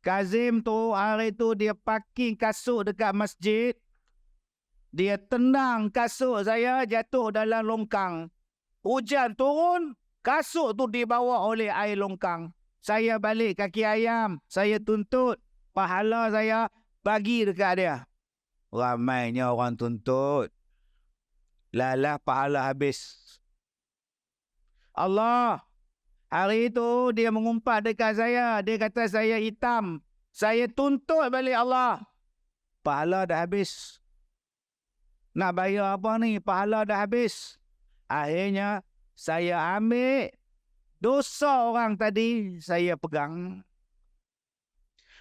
Kazim tu hari tu dia parking kasut dekat masjid. Dia tendang kasut saya jatuh dalam longkang. Hujan turun, kasut tu dibawa oleh air longkang. Saya balik kaki ayam, saya tuntut. Pahala saya bagi dekat dia. Ramainya orang tuntut. Lalah pahala habis. Allah, hari itu dia mengumpat dekat saya. Dia kata saya hitam. Saya tuntut balik Allah. Pahala dah habis. Nak bayar apa ni? Pahala dah habis. Akhirnya saya ambil dosa orang tadi, saya pegang.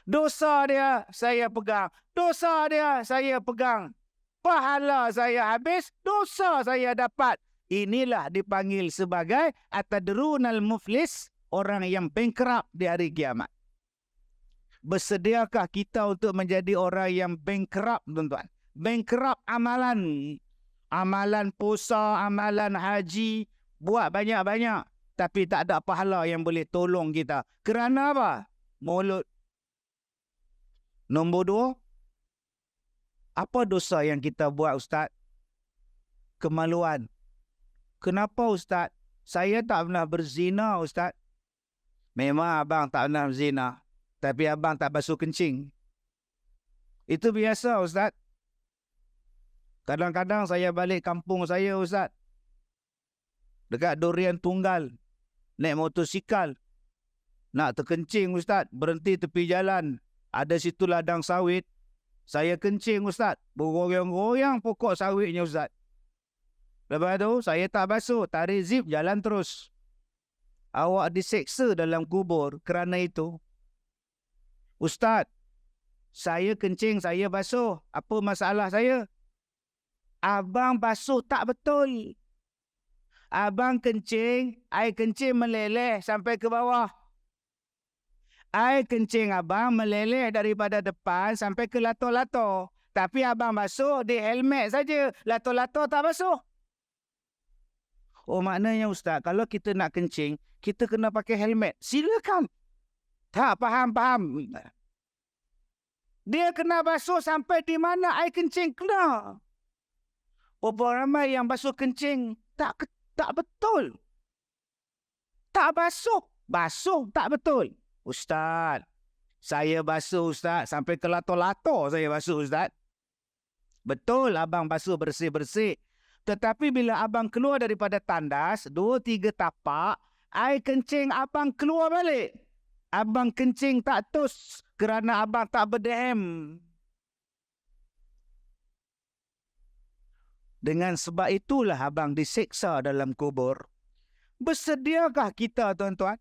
Dosa dia saya pegang. Dosa dia saya pegang. Pahala saya habis, dosa saya dapat. Inilah dipanggil sebagai atadrunal muflis, orang yang bankrupt di hari kiamat. Bersediakah kita untuk menjadi orang yang bankrupt, tuan-tuan? Bankrupt amalan. Amalan puasa, amalan haji, buat banyak-banyak. Tapi tak ada pahala yang boleh tolong kita. Kerana apa? Mulut. Nombor 2, apa dosa yang kita buat, Ustaz? Kemaluan. Kenapa, Ustaz? Saya tak pernah berzina, Ustaz. Memang abang tak pernah berzina, tapi abang tak basuh kencing. Itu biasa, Ustaz. Kadang-kadang saya balik kampung saya, Ustaz. Dekat Durian Tunggal, naik motosikal. Nak terkencing, Ustaz. Berhenti tepi jalan. Ada situ ladang sawit. Saya kencing, Ustaz. Bergoyang-goyang pokok sawitnya, Ustaz. Lepas tu, saya tak basuh. Tarik zip, jalan terus. Awak diseksa dalam kubur kerana itu. Ustaz, saya kencing, saya basuh. Apa masalah saya? Abang basuh tak betul. Abang kencing, air kencing meleleh sampai ke bawah. Air kencing abang meleleh daripada depan sampai ke lato-lato. Tapi abang basuh di helmet saja. Lato-lato tak basuh. Oh, maknanya Ustaz, kalau kita nak kencing, kita kena pakai helmet. Silakan. Tak faham. Dia kena basuh sampai di mana air kencing kena. Berapa ramai yang basuh kencing tak betul. Tak basuh. Basuh tak betul. Ustaz, saya basuh Ustaz. Sampai ke lato-lato saya basuh Ustaz. Betul abang basuh bersih-bersih. Tetapi bila abang keluar daripada tandas, 2-3 tapak, air kencing abang keluar balik. Abang kencing tak tus kerana abang tak berdehem. Dengan sebab itulah abang disiksa dalam kubur. Bersediakah kita tuan-tuan?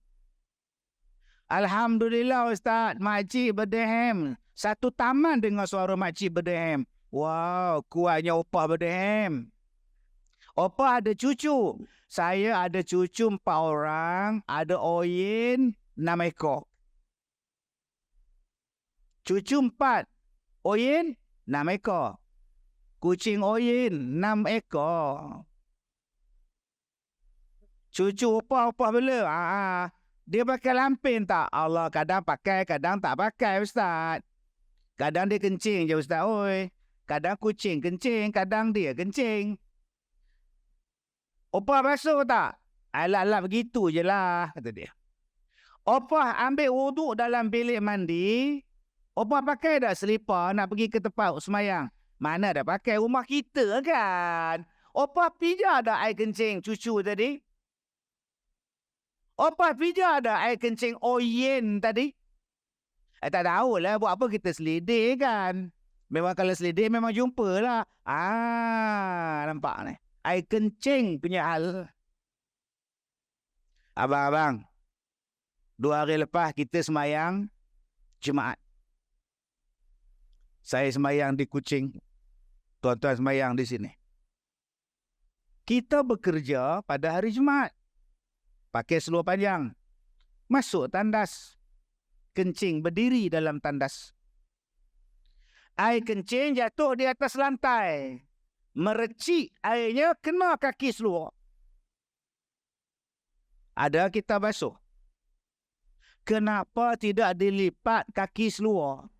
Alhamdulillah Ustaz, makcik berdehem. Satu taman dengar suara makcik berdehem. Wow, kuatnya opah berdehem. Opah ada cucu. Saya ada cucu 4 orang. Ada oyin 6 ekor. Cucu 4. Oyin 6 ekor. Kucing oyin 6 ekor. Cucu opah bela. Dia pakai lampin tak? Allah, kadang pakai, kadang tak pakai Ustaz. Kadang dia kencing je Ustaz. Oi. Kadang kucing kencing, kadang dia kencing. Opah basuh tak? Alat-alat begitu je lah, kata dia. Opah ambil wuduk dalam bilik mandi. Opah pakai dah selipar nak pergi ke tempat semayang. Mana dah pakai, rumah kita kan. Opah pijak dah air kencing cucu tadi. Opah pijak dah air kencing oyen tadi. Tak tahulah buat apa kita selidik kan. Memang kalau selidik memang jumpa lah. Nampak ni. Air kencing punya hal. Abang-abang, 2 hari lepas kita semayang Jumaat. Saya semayang di Kuching. Tuan-tuan semayang di sini. Kita bekerja pada hari Jumaat. Pakai seluar panjang. Masuk tandas. Kencing berdiri dalam tandas. Air kencing jatuh di atas lantai. Merecik airnya kena kaki seluar. Ada kita basuh. Kenapa tidak dilipat kaki seluar?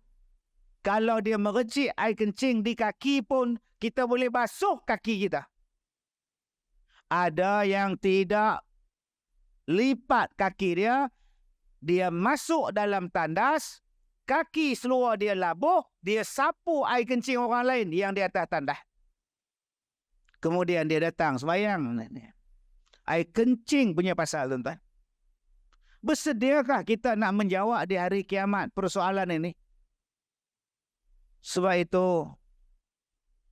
Kalau dia merecik air kencing di kaki pun, kita boleh basuh kaki kita. Ada yang tidak lipat kaki dia, dia masuk dalam tandas, kaki seluar dia labuh, dia sapu air kencing orang lain yang di atas tandas. Kemudian dia datang sembahyang. Air kencing punya pasal, tuan-tuan. Bersediakah kita nak menjawab di hari kiamat persoalan ini? Sebab itu,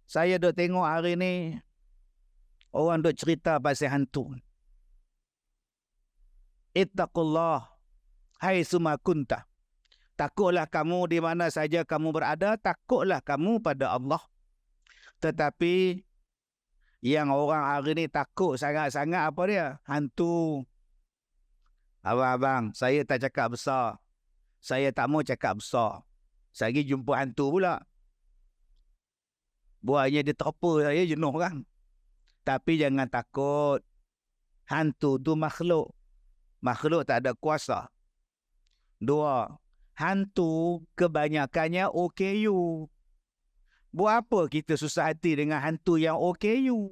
saya duk tengok hari ni, orang duk cerita pasal hantu. Ittaqullah, hai summa kunta. Takutlah kamu di mana saja kamu berada, takutlah kamu pada Allah. Tetapi, yang orang hari ni takut sangat-sangat apa dia? Hantu. Abang-abang, saya tak cakap besar. Saya tak mau cakap besar. Saya pergi jumpa hantu pula. Buatnya dia terpa saya jenuh kan. Tapi jangan takut. Hantu tu makhluk. Makhluk tak ada kuasa. 2. Hantu kebanyakannya OKU. Buat apa kita susah hati dengan hantu yang OKU?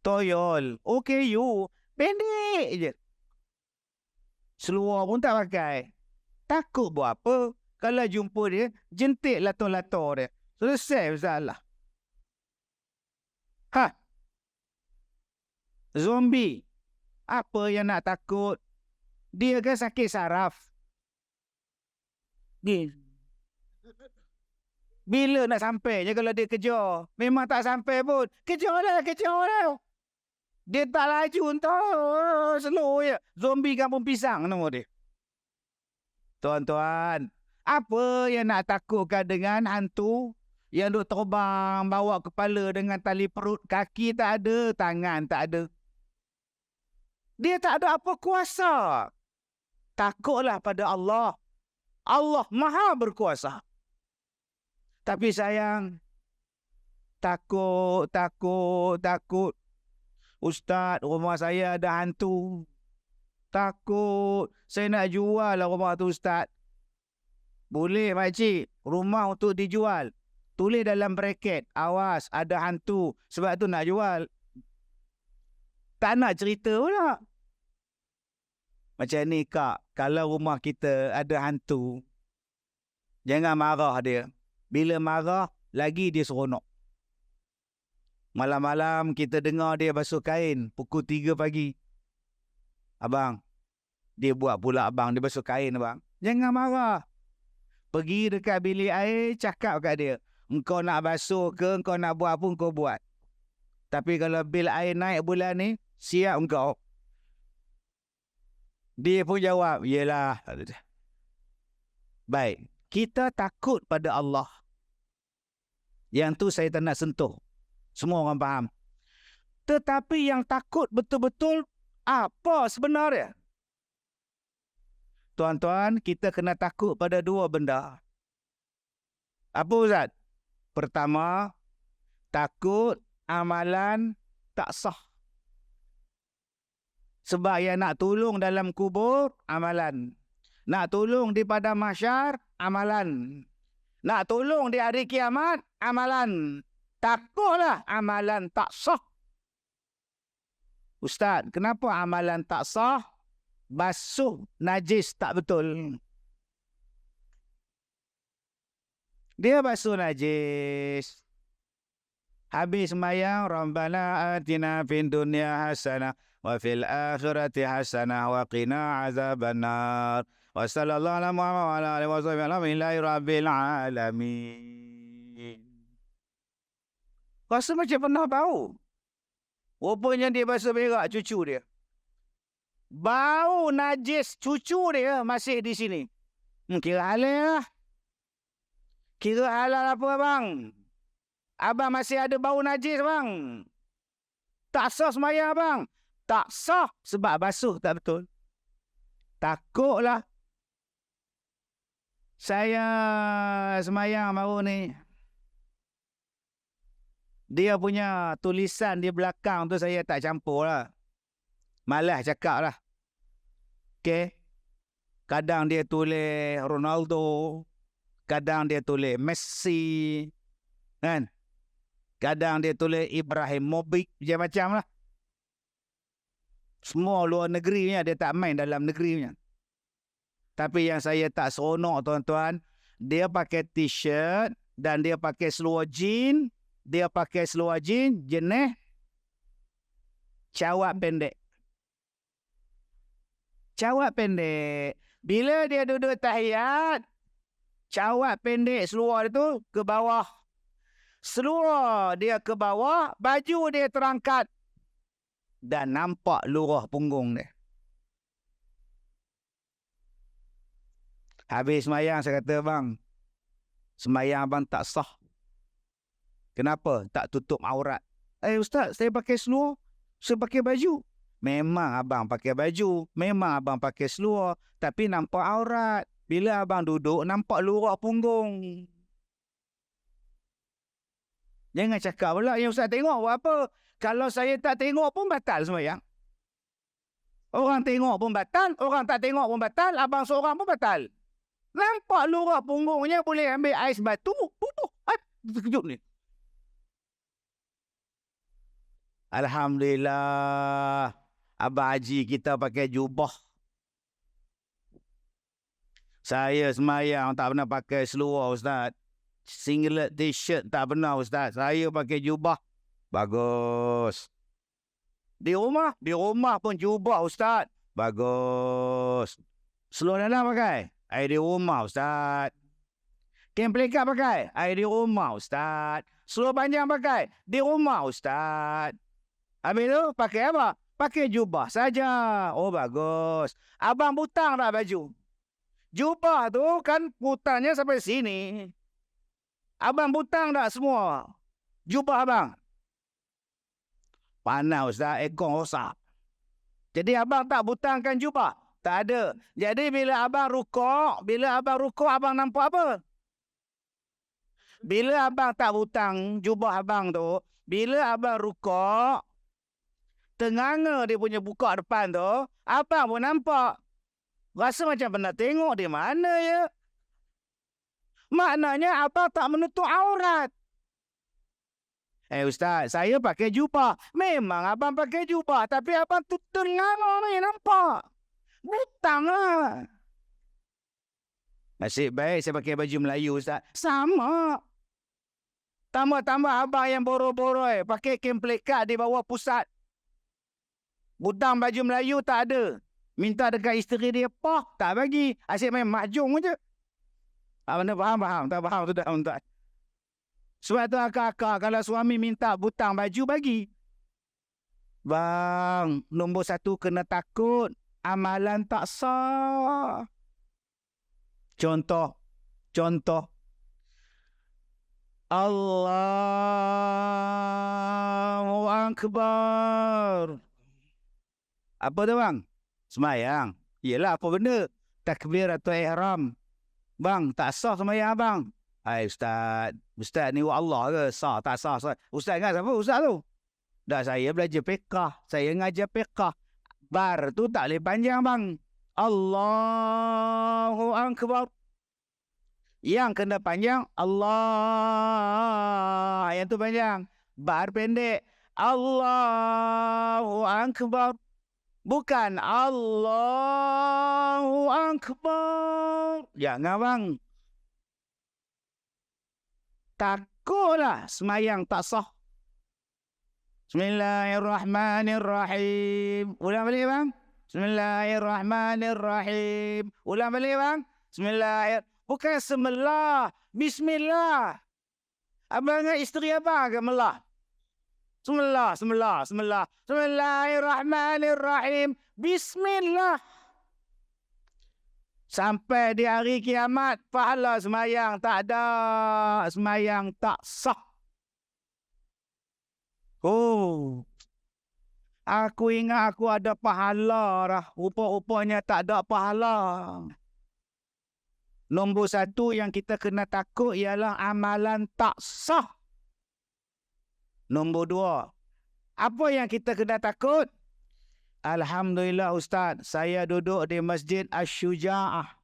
Toyol. OKU. Pendek je. Seluar pun tak pakai. Takut buat apa? Kalau jumpa dia, jentik lato-lato dia. Selesai masalah. Zombie. Apa yang nak takut? Dia kan sakit saraf. Bila nak sampai je kalau dia kejar? Memang tak sampai pun. Kejar dah. Dia tak laju entah. Slow je. Zombie kampung pisang nama dia. Tuan-tuan, apa yang nak takutkan dengan hantu yang duk terbang, bawa kepala dengan tali perut, kaki tak ada, tangan tak ada. Dia tak ada apa kuasa. Takutlah pada Allah. Allah Maha berkuasa. Tapi sayang, takut. Ustaz, rumah saya ada hantu. Takut. Saya nak jual lah rumah tu Ustaz. Boleh makcik, rumah untuk dijual. Tulis dalam bracket, awas ada hantu. Sebab tu nak jual. Tak nak cerita pula. Macam ni kak, kalau rumah kita ada hantu, jangan marah dia. Bila marah, lagi dia seronok. Malam-malam kita dengar dia basuh kain pukul 3 pagi. Abang, dia buat pula abang, dia basuh kain abang. Jangan marah. Pergi dekat bilik air, cakap kat dia. Engkau nak basuh ke, engkau nak buat apa, engkau buat. Tapi kalau bil air naik bulan ni, siap engkau. Dia pun jawab, yelah. Baik, kita takut pada Allah. Yang tu saya tak nak sentuh. Semua orang faham. Tetapi yang takut betul-betul apa sebenarnya? Tuan-tuan, kita kena takut pada dua benda. Apa Ustaz? Pertama, takut amalan tak sah. Sebab yang nak tolong dalam kubur, amalan. Nak tolong di padang mahsyar, amalan. Nak tolong di hari kiamat, amalan. Takutlah amalan tak sah. Ustaz, kenapa amalan tak sah? Basuh najis tak betul. Dia basuh najis. Habis sembahyang, Rabbana atina fid dunya hasanah wa fil akhirati hasanah wa qina azabannar. Wa sallallahu ala Muhammad wa ala alihi wa sahbihi alhamdulillahi rabbil alamin. Rasa macam pernah bau. Rupanya dia basuh berak cucu dia. Bau najis cucu dia masih di sini. Kira halal lah. Kira halal apa bang? Abang masih ada bau najis bang. Tak sah sembahyang bang. Tak sah sebab basuh tak betul. Takutlah. Saya sembahyang baru ni. Dia punya tulisan di belakang tu saya tak campur lah. Malas cakap lah. Okay. Kadang dia tulis Ronaldo. Kadang dia tulis Messi. Kan? Kadang dia tulis Ibrahimovic. Macam-macam lah. Semua luar negeri punya. Dia tak main dalam negeri punya. Tapi yang saya tak seronok tuan-tuan. Dia pakai t-shirt. Dan dia pakai seluar jean. Dia pakai seluar jean jenis cawat pendek. Cawat pendek. Bila dia duduk tahiyat, cawat pendek seluar itu ke bawah. Seluar dia ke bawah, baju dia terangkat. Dan nampak lurah punggung dia. Habis sembahyang saya kata, bang, sembahyang abang tak sah. Kenapa? Tak tutup aurat. Ustaz, saya pakai seluar, saya pakai baju. Memang abang pakai baju, memang abang pakai seluar, tapi nampak aurat. Bila abang duduk, nampak lurah punggung. Jangan cakap pula, yang Ustaz tengok buat apa? Kalau saya tak tengok pun batal sembahyang. Orang tengok pun batal, orang tak tengok pun batal, abang seorang pun batal. Nampak lurah punggungnya, boleh ambil ais batu, pupuh. Terkejut ni. Alhamdulillah, Abang Haji kita pakai jubah. Saya sembahyang tak pernah pakai seluar Ustaz. Singlet t-shirt tak pernah Ustaz. Saya pakai jubah. Bagus. Di rumah pun jubah Ustaz. Bagus. Seluar dalam pakai? Di rumah Ustaz. Kain pelikat pakai? Di rumah Ustaz. Seluar panjang pakai? Di rumah Ustaz. Habis tu pakai apa? Pakai jubah saja. Oh bagus. Abang butang tak baju? Jubah tu kan butangnya sampai sini. Abang butang tak semua? Jubah abang? Panas Ustaz, ekor rosak. Jadi abang tak butangkan jubah? Tak ada. Jadi bila abang rukuk, abang nampak apa? Bila abang tak butang jubah abang tu, bila abang rukuk, tenganga dia punya buka depan tu, abang pun nampak. Rasa macam pernah tengok di mana ya? Maknanya abang tak menutup aurat. Ustaz, saya pakai jubah. Memang abang pakai jubah, tapi abang tu tenganga ni nampak. Butang lah. Nasib baik saya pakai baju Melayu, Ustaz. Sama. Tambah-tambah abang yang boroi-boroi. Pakai kain pelekat di bawah pusat. Butang baju Melayu tak ada. Minta dekat isteri dia, pak, tak bagi. Asyik main mahjong je. Anda faham? Tak faham sudah, Ustaz. Sebab tu akak-akak kalau suami minta butang baju, bagi. Bang, nombor 1 kena takut. Amalan tak sah. Contoh. Allahu Akbar. Apa tu bang? Semayang. Yelah, apa benda? Takbir atau ihram. Bang, tak sah semayang abang. Hai Ustaz. Ustaz ni Allah ke? Sah, tak sah. Ustaz ingat siapa Ustaz tu? Dah saya belajar fiqah. Saya ngajar fiqah. Bar tu tak boleh panjang bang. Allahu Akbar. Yang kena panjang Allah. Yang tu panjang. Bar pendek. Allahu Akbar. Bukan Allahu Akbar. Jangan bang. Takutlah semayang tak sah. Bismillahirrahmanirrahim. Ulang balik bang. Bismillahirrahmanirrahim. Ulang balik bang. Bukan semelah. Bismillah. Abang dengan isteri abang ke melah? Bismillah. Bismillahirrahmanirrahim. Bismillah. Sampai di hari kiamat, pahala semayang tak ada. Semayang tak sah. Oh. Aku ingat aku ada pahala dah. Rupa-rupanya tak ada pahala. Nombor 1 yang kita kena takut ialah amalan tak sah. Nombor 2. Apa yang kita kena takut? Alhamdulillah Ustaz, saya duduk di Masjid Asy-Syuja'ah.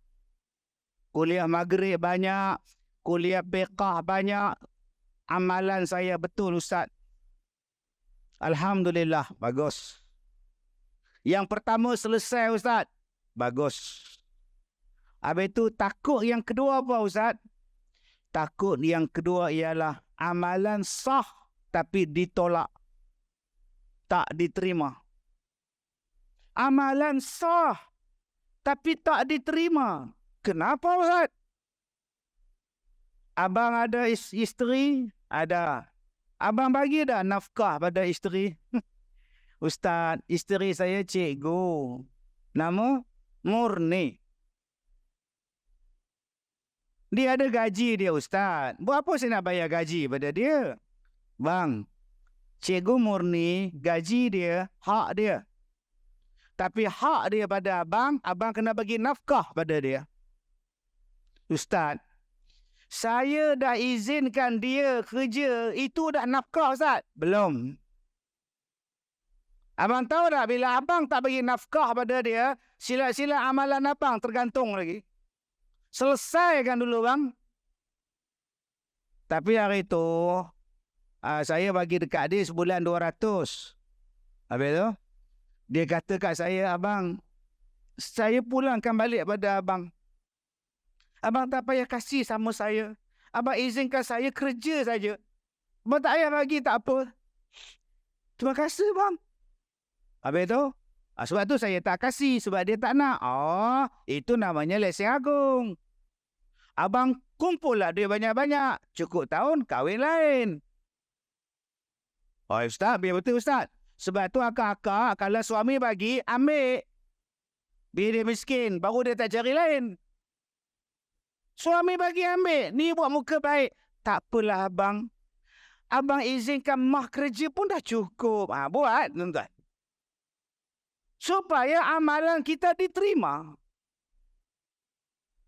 Kuliah maghrib banyak, kuliah fiqah banyak. Amalan saya betul Ustaz. Alhamdulillah, bagus. Yang pertama selesai Ustaz. Bagus. Habis itu takut yang kedua apa Ustaz? Takut yang kedua ialah amalan sah tapi ditolak. Tak diterima. Amalan sah tapi tak diterima. Kenapa Ustaz? Abang ada isteri? Ada. Abang bagi dah nafkah pada isteri? Ustaz, isteri saya cikgu. Nama Murni. Dia ada gaji dia Ustaz. Buat apa saya nak bayar gaji pada dia? Bang, Cikgu Murni, gaji dia, hak dia. Tapi hak dia pada abang, abang kena bagi nafkah pada dia. Ustaz, saya dah izinkan dia kerja, itu dah nafkah Ustaz? Belum. Abang tahu tak, bila abang tak bagi nafkah pada dia, sila-sila amalan abang tergantung lagi. Selesaikan dulu bang. Tapi hari itu, saya bagi dekat dia sebulan 200. Habis tu, dia kata kat saya, abang, saya pulangkan balik pada abang. Abang tak payah kasih sama saya. Abang izinkan saya kerja saja. Abang tak payah bagi, tak apa. Terima kasih bang. Habis tu, sebab tu saya tak kasih, sebab dia tak nak. Oh, itu namanya lesen agung. Abang kumpullah dia banyak-banyak. Cukup tahun, kahwin lain. Oh Ustaz, biar betul Ustaz. Sebab tu akak-akak, kalau suami bagi, ambil. Biar dia miskin, baru dia tak cari lain. Suami bagi ambil. Ni buat muka baik. Tak apalah abang. Abang izinkan mah kerja pun dah cukup. Buat, tuan-tuan. Supaya amalan kita diterima.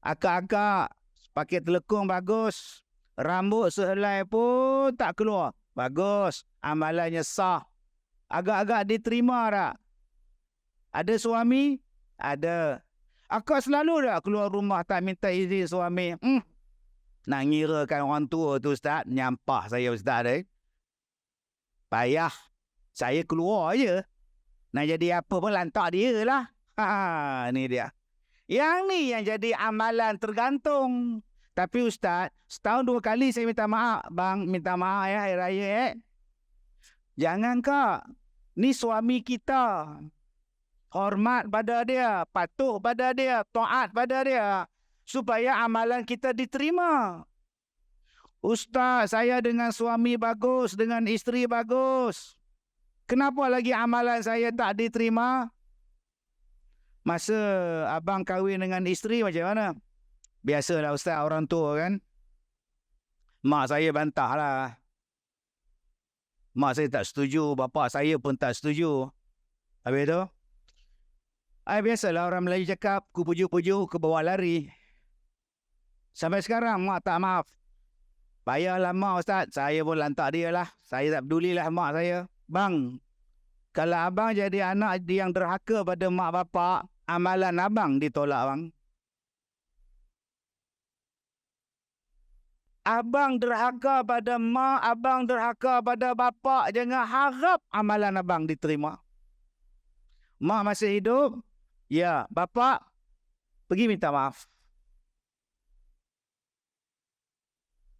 Akak-akak, pakai telekung bagus. Rambut sehelai pun tak keluar. Bagus. Amalannya sah. Agak-agak diterima tak? Ada suami? Ada. Akak selalu dah keluar rumah tak minta izin suami. Nak ngirakan orang tua tu Ustaz. Nyampah saya Ustaz. Payah. Saya keluar je. Nak jadi apa pun lantak dia lah. Ni dia. Yang ni yang jadi amalan tergantung. Tapi Ustaz, setahun 2 kali saya minta maaf. Bang, minta maaf ya hari raya. Jangan kak. Ni suami kita. Hormat pada dia. Patuh pada dia. Taat pada dia. Supaya amalan kita diterima. Ustaz, saya dengan suami bagus. Dengan isteri bagus. Kenapa lagi amalan saya tak diterima? Masa abang kahwin dengan isteri macam mana? Biasalah Ustaz, orang tua kan. Mak saya bantah lah. Mak saya tak setuju. Bapa saya pun tak setuju. Habis tu? Biasalah orang Melayu cakap, ku pujuk-pujuk, ku bawa lari. Sampai sekarang mak tak maaf. Payahlah mak Ustaz. Saya pun lantak dia lah. Saya tak pedulilah mak saya. Bang, kalau abang jadi anak yang derhaka pada mak bapak, amalan abang ditolak bang. Abang derhaka pada mak, abang derhaka pada bapak, jangan harap amalan abang diterima. Mak masih hidup, ya, bapak pergi minta maaf.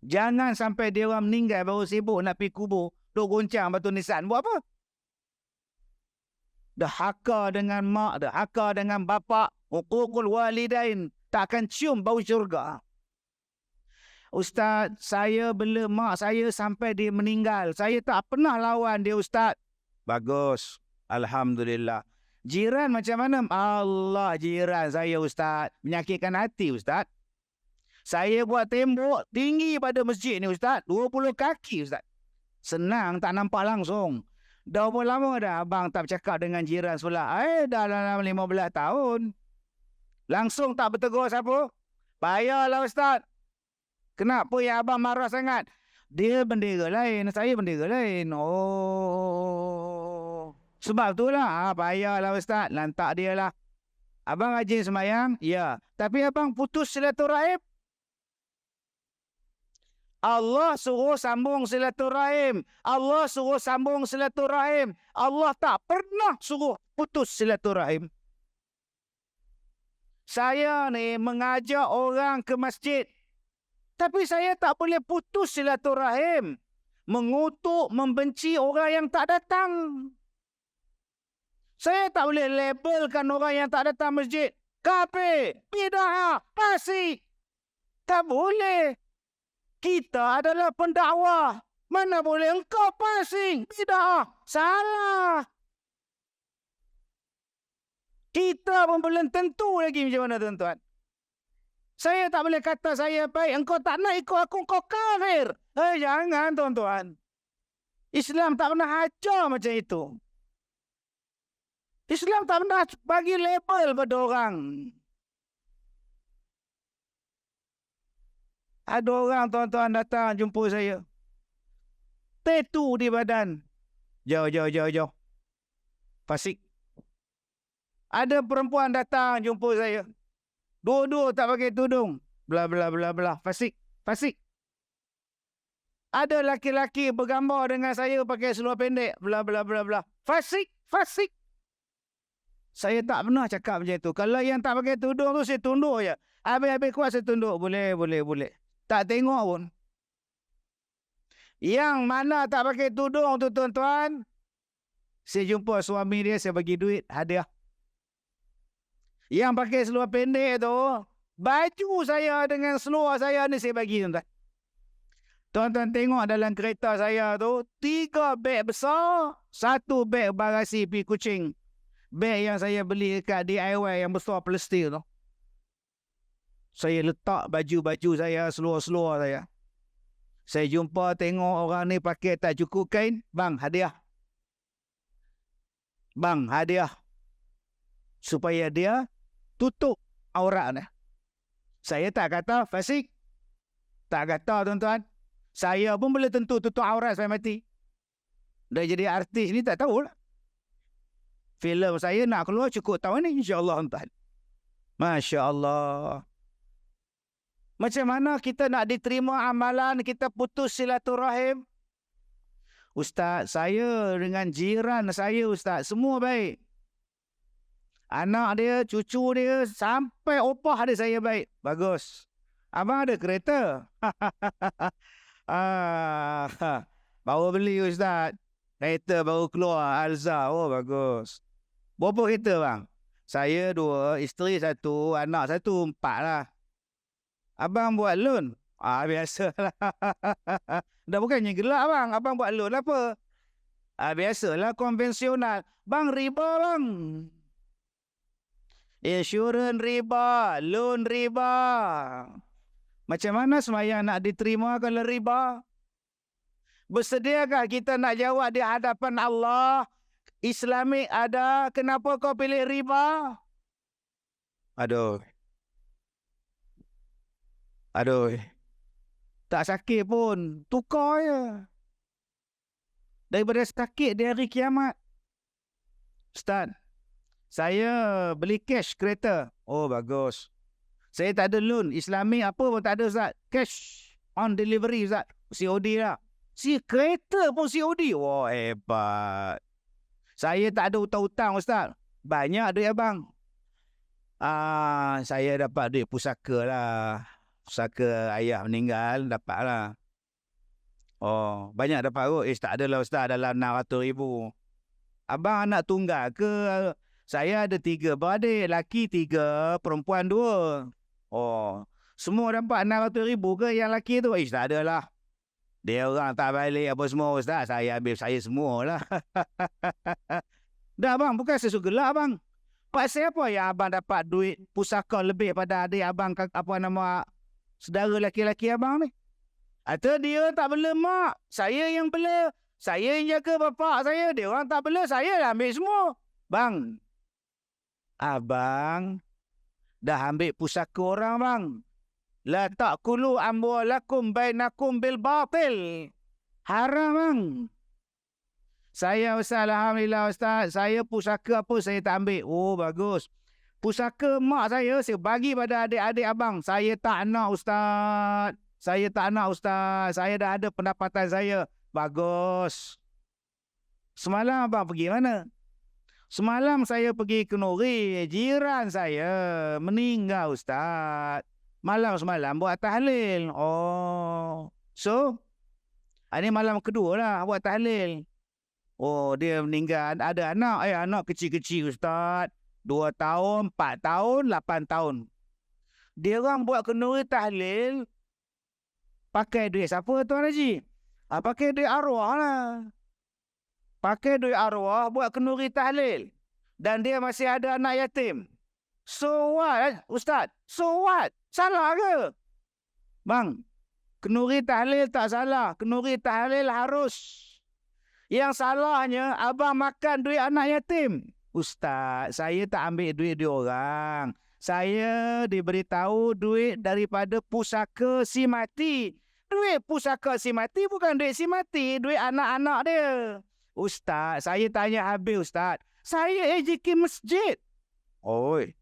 Jangan sampai dia orang meninggal baru sibuk nak pergi kubur, duk goncang batu nisan. Buat apa? Derhaka dengan mak, derhaka dengan bapak, huququl walidain, tak akan cium bau syurga. Ustaz, saya bela mak saya sampai dia meninggal. Saya tak pernah lawan dia Ustaz. Bagus. Alhamdulillah. Jiran macam mana? Allah, jiran saya Ustaz. Menyakitkan hati Ustaz. Saya buat tembok tinggi pada masjid ni Ustaz. 20 kaki Ustaz. Senang, tak nampak langsung. Dah berapa lama dah abang tak bercakap dengan jiran sebelah? Dah dalam 15 tahun. Langsung tak bertegur siapa? Payahlah Ustaz. Kenapa yang abang marah sangat? Dia bendera lain, saya bendera lain. Oh. Sebab itulah. Payahlah Ustaz. Lantak dia lah. Abang rajin semayang? Ya. Tapi abang putus silaturahim? Allah suruh sambung silaturahim. Allah suruh sambung silaturahim. Allah tak pernah suruh putus silaturahim. Saya ni mengajak orang ke masjid. Tapi saya tak boleh putus silaturahim. Mengutuk, membenci orang yang tak datang. Saya tak boleh labelkan orang yang tak datang masjid kafir, bid'ah, fasik. Tak boleh. Kita adalah pendakwah. Mana boleh engkau fasik, bid'ah. Salah. Kita pun belum tentu lagi macam mana tuan-tuan. Saya tak boleh kata saya baik. Engkau tak nak ikut aku, engkau kafir. Jangan tuan-tuan. Islam tak pernah ajar macam itu. Islam tak pernah bagi label pada orang. Ada orang tuan-tuan datang jumpa saya. Tattoo di badan. Jauh. Fasik. Ada perempuan datang jumpa saya. Dua-dua tak pakai tudung. Bla. Fasik. Ada laki-laki bergambar dengan saya pakai seluar pendek. Bla. Fasik. Saya tak pernah cakap macam itu. Kalau yang tak pakai tudung tu saya tunduk je. Habis-habis kuat saya tunduk. Boleh. Tak tengok pun. Yang mana tak pakai tudung tu tuan-tuan, saya jumpa suami dia, saya bagi duit, hadiah. Yang pakai seluar pendek tu, baju saya dengan seluar saya ni saya bagi tuan-tuan. Tuan-tuan tengok dalam kereta saya tu, 3 beg besar, 1 beg bagasi pi kucing. Beg yang saya beli dekat DIY yang besar plastik tu. Saya letak baju-baju saya, seluar-seluar saya. Saya jumpa tengok orang ni pakai tak cukup kain. Bang, hadiah. Supaya dia tutup aurat dia. Saya tak kata fasik. Tak kata tuan-tuan. Saya pun boleh tentu tutup aurat sampai mati. Dah jadi artis ni tak tahulah. Filem saya nak keluar cukup tahun ni insya-Allah tuan. Masya Allah. Macam mana kita nak diterima amalan kita putus silaturahim? Ustaz, saya dengan jiran saya Ustaz, semua baik. Anak dia, cucu dia, sampai opah dia saya baik. Bagus. Abang ada kereta? Baru beli Ustaz. Kereta baru keluar, Alza. Oh, bagus. Berapa kereta bang? Saya 2, isteri 1, anak 1, 4 lah. Abang buat loan? Biasalah. Dah bukannya gelak bang. Abang buat loan apa? Biasalah konvensional. Bang, riba bang. Insurans riba, loan riba. Macam mana semayang nak diterima kalau riba? Bersediakah kita nak jawab di hadapan Allah? Islamik ada, kenapa kau pilih riba? Aduh. Tak sakit pun, tukar je. Daripada sakit di hari kiamat. Ustaz, saya beli cash kereta. Oh, bagus. Saya tak ada loan. Islami apa pun tak ada, Ustaz. Cash on delivery, Ustaz. COD lah. Si kereta pun COD. Wah, hebat. Saya tak ada hutang-hutang, Ustaz. Banyak duit abang. Saya dapat duit pusaka lah. Pusaka ayah meninggal, dapat lah. Oh, banyak dapat kot. Tak adalah, Ustaz. Dalam 600,000. Abang anak tunggal ke? Saya ada 3 beradik. Laki 3, perempuan 2. Oh, semua dapat 600,000 ke yang laki tu? Tak adalah. Dia orang tak balik apa semua, Ustaz. Saya ambil saya semualah. Dah bang, bukan saya suka gelak bang. Pasal apa yang abang dapat duit pusaka lebih pada adik abang, apa nama saudara laki-laki abang ni? Atau dia tak bela mak, saya yang bela. Saya yang jaga bapak saya. Dia orang tak bela, saya dah ambil semua. Bang, abang dah ambil pusaka orang bang. La ta'kulu amwalakum bainakum bil batil. Haram bang. Saya Ustaz, alhamdulillah Ustaz, saya pusaka apa saya tak ambil. Oh, bagus. Pusaka mak saya bagi pada adik-adik abang. Saya tak nak Ustaz. Saya tak nak Ustaz. Saya dah ada pendapatan saya. Bagus. Semalam abang pergi mana? Semalam saya pergi ke Nuri. Jiran saya meninggal Ustaz. Malam semalam buat tahlil. Oh. So, ini malam kedua lah buat tahlil. Oh, dia meninggal. Ada anak. Anak kecil-kecil Ustaz. 2 tahun, 4 tahun, 8 tahun. Dia orang buat kenduri tahlil. Pakai duit siapa Tuan Haji? Pakai duit arwah lah. Pakai duit arwah buat kenduri tahlil. Dan dia masih ada anak yatim. So what, Ustaz? So what? Salah ke? Bang, kenduri tahlil tak salah. Kenduri tahlil harus. Yang salahnya, abang makan duit anak yatim. Ustaz, saya tak ambil duit dia orang. Saya diberitahu duit daripada pusaka si mati. Duit pusaka si mati bukan duit si mati, duit anak-anak dia. Ustaz, saya tanya habis Ustaz. Saya AJK masjid. Oi.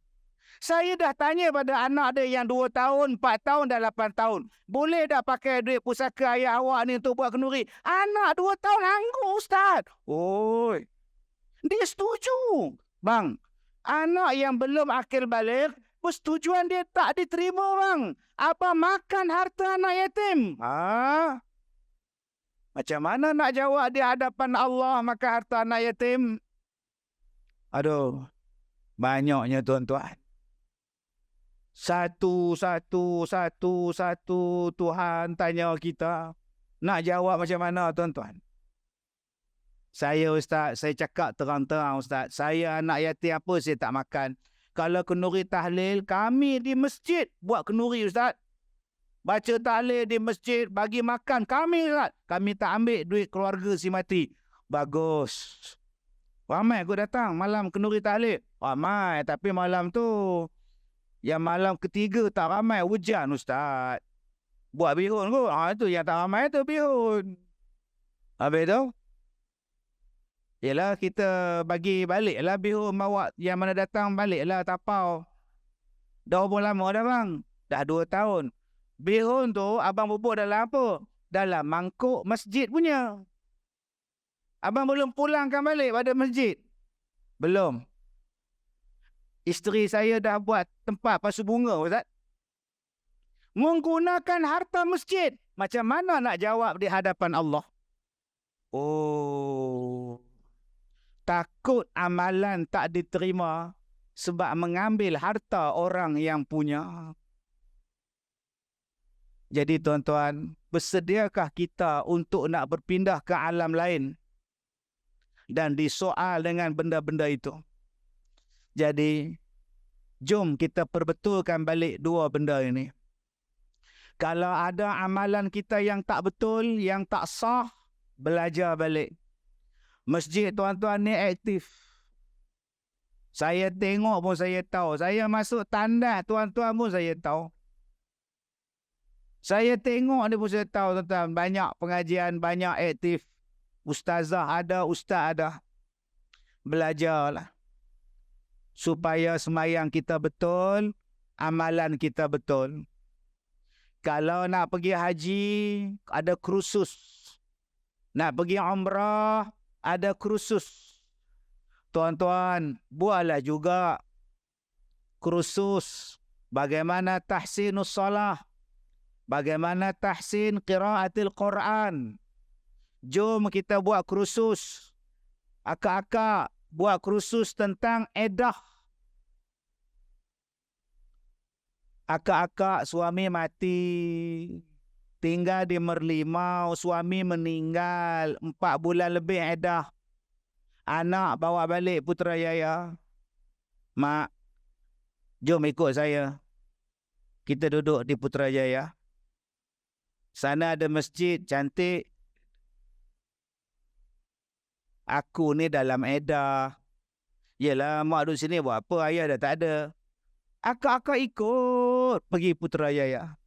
Saya dah tanya pada anak dia yang 2 tahun, 4 tahun dan 8 tahun. Boleh tak pakai duit pusaka ayah awak ni untuk buat kenduri? Anak 2 tahun anggur Ustaz. Oi. Dia setuju. Bang, anak yang belum akil balik, persetujuan dia tak diterima bang. Apa makan harta anak yatim? Macam mana nak jawab di hadapan Allah makan harta anak yatim? Aduh, banyaknya tuan-tuan. Satu Tuhan tanya kita. Nak jawab macam mana tuan-tuan? Saya Ustaz, saya cakap terang-terang Ustaz. Saya anak yatim apa saya tak makan. Kalau kenduri tahlil, kami di masjid buat kenduri Ustaz. Baca tahlil di masjid, bagi makan kami Ustaz. Kami tak ambil duit keluarga si mati. Bagus. Ramai aku datang malam kenduri tahlil. Ramai, tapi malam tu, yang malam ketiga tak ramai, hujan Ustaz. Buat bihun kot. Itu yang tak ramai tu bihun. Habis tu? Yalah, kita bagi balik lah bihun, bawa yang mana datang balik lah tapau. Dah berapa lama dah bang? Dah 2 tahun. Bihun tu abang bubuk dalam apa? Dalam mangkuk masjid punya. Abang belum pulangkan balik pada masjid? Belum. Isteri saya dah buat tempat pasu bunga, Ustaz. Menggunakan harta masjid. Macam mana nak jawab di hadapan Allah? Oh, takut amalan tak diterima sebab mengambil harta orang yang punya. Jadi tuan-tuan, bersediakah kita untuk nak berpindah ke alam lain dan disoal dengan benda-benda itu? Jadi, jom kita perbetulkan balik dua benda ini. Kalau ada amalan kita yang tak betul, yang tak sah, belajar balik. Masjid tuan-tuan ni aktif. Saya tengok pun saya tahu. Saya masuk tandas tuan-tuan pun saya tahu. Saya tengok ni pun saya tahu tuan-tuan. Banyak pengajian, banyak aktif. Ustazah ada, ustaz ada. Belajarlah. Supaya semayang kita betul, amalan kita betul. Kalau nak pergi haji, ada kursus. Nak pergi umrah, ada kursus. Tuan-tuan, buatlah juga kursus. Bagaimana tahsinus salah. Bagaimana tahsin qiraatil Quran. Jom kita buat kursus. Akak-akak buat kursus tentang edah. Akak-akak suami mati. Tinggal di Merlimau, suami meninggal. 4 bulan lebih edah. Anak bawa balik Putrajaya. Mak, jom ikut saya. Kita duduk di Putrajaya. Sana ada masjid cantik. Aku ni dalam edah. Yelah, mak duduk sini buat apa? Ayah dah tak ada. Akak-akak ikut pergi Putrajaya.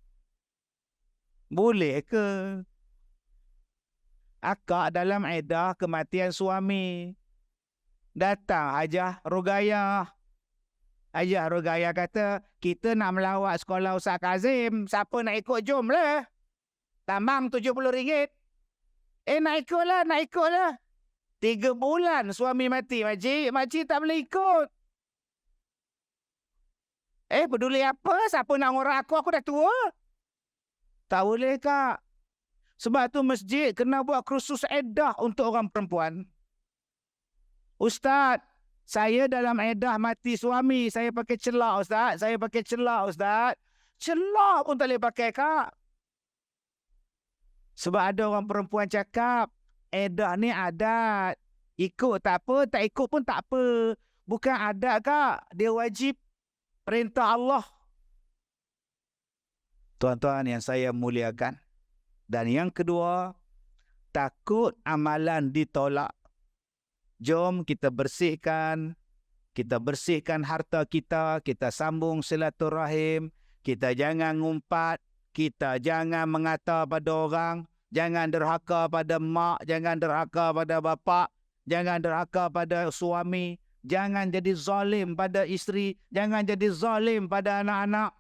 Boleh ke? Akak dalam edah kematian suami. Datang Hajah Rogayah. Hajah Rogayah kata, kita nak melawat sekolah Ustaz Kazim. Siapa nak ikut, jom lah. Tambang RM70. Nak ikutlah, nak ikutlah. 3 bulan suami mati, makcik tak boleh ikut. Peduli apa? Siapa nak ngorang aku dah tua. Tak boleh, Kak. Sebab tu masjid kena buat kursus edah untuk orang perempuan. Ustaz, saya dalam edah mati suami. Saya pakai celak, Ustaz. Saya pakai celak, Ustaz. Celak pun tak boleh pakai, Kak. Sebab ada orang perempuan cakap, edah ni adat. Ikut tak apa, tak ikut pun tak apa. Bukan adat, Kak. Dia wajib perintah Allah. Tuan-tuan yang saya muliakan. Dan yang kedua, takut amalan ditolak. Jom kita bersihkan harta kita, kita sambung silaturahim, kita jangan ngumpat, kita jangan mengata pada orang, jangan derhaka pada mak, jangan derhaka pada bapa, jangan derhaka pada suami, jangan jadi zalim pada isteri, jangan jadi zalim pada anak-anak.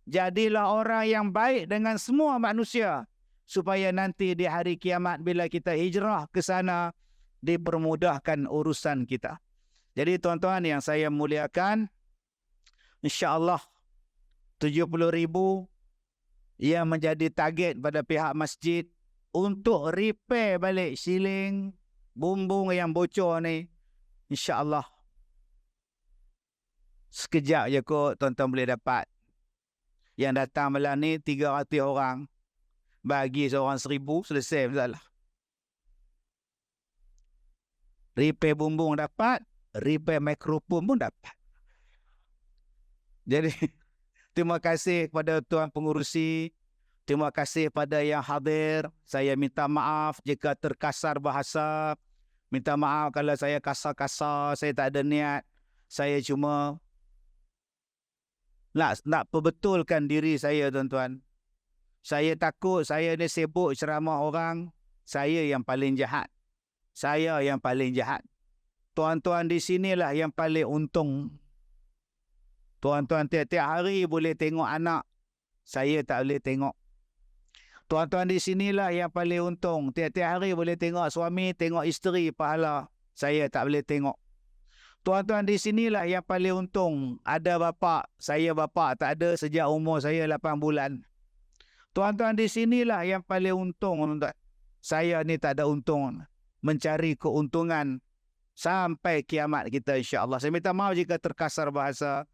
Jadilah orang yang baik dengan semua manusia, supaya nanti di hari kiamat bila kita hijrah ke sana, dipermudahkan urusan kita. Jadi tuan-tuan yang saya muliakan, insya-Allah 70,000 yang menjadi target pada pihak masjid untuk repair balik siling, bumbung yang bocor ni. InsyaAllah sekejap je kot tuan-tuan boleh dapat. Yang datang malam ni 300 orang. Bagi seorang 1,000, selesai masalah. Repair bumbung dapat, repair mikrofon pun dapat. Jadi, terima kasih kepada tuan pengurusi. Terima kasih pada yang hadir. Saya minta maaf jika terkasar bahasa. Minta maaf kalau saya kasar-kasar. Saya tak ada niat. Saya cuma nak perbetulkan diri saya, tuan-tuan. Saya takut saya ni sibuk ceramah orang. Saya yang paling jahat. Saya yang paling jahat. Tuan-tuan di sinilah yang paling untung. Tuan-tuan tiap-tiap hari boleh tengok anak. Saya tak boleh tengok. Tuan-tuan di sinilah yang paling untung. Tiap-tiap hari boleh tengok suami, tengok isteri pahala. Saya tak boleh tengok. Tuan-tuan di sinilah yang paling untung. Ada bapa, saya bapa tak ada sejak umur saya 8 bulan. Tuan-tuan di sinilah yang paling untung. Saya ni tak ada untung. Mencari keuntungan sampai kiamat kita insya-Allah. Saya minta maaf jika terkasar bahasa.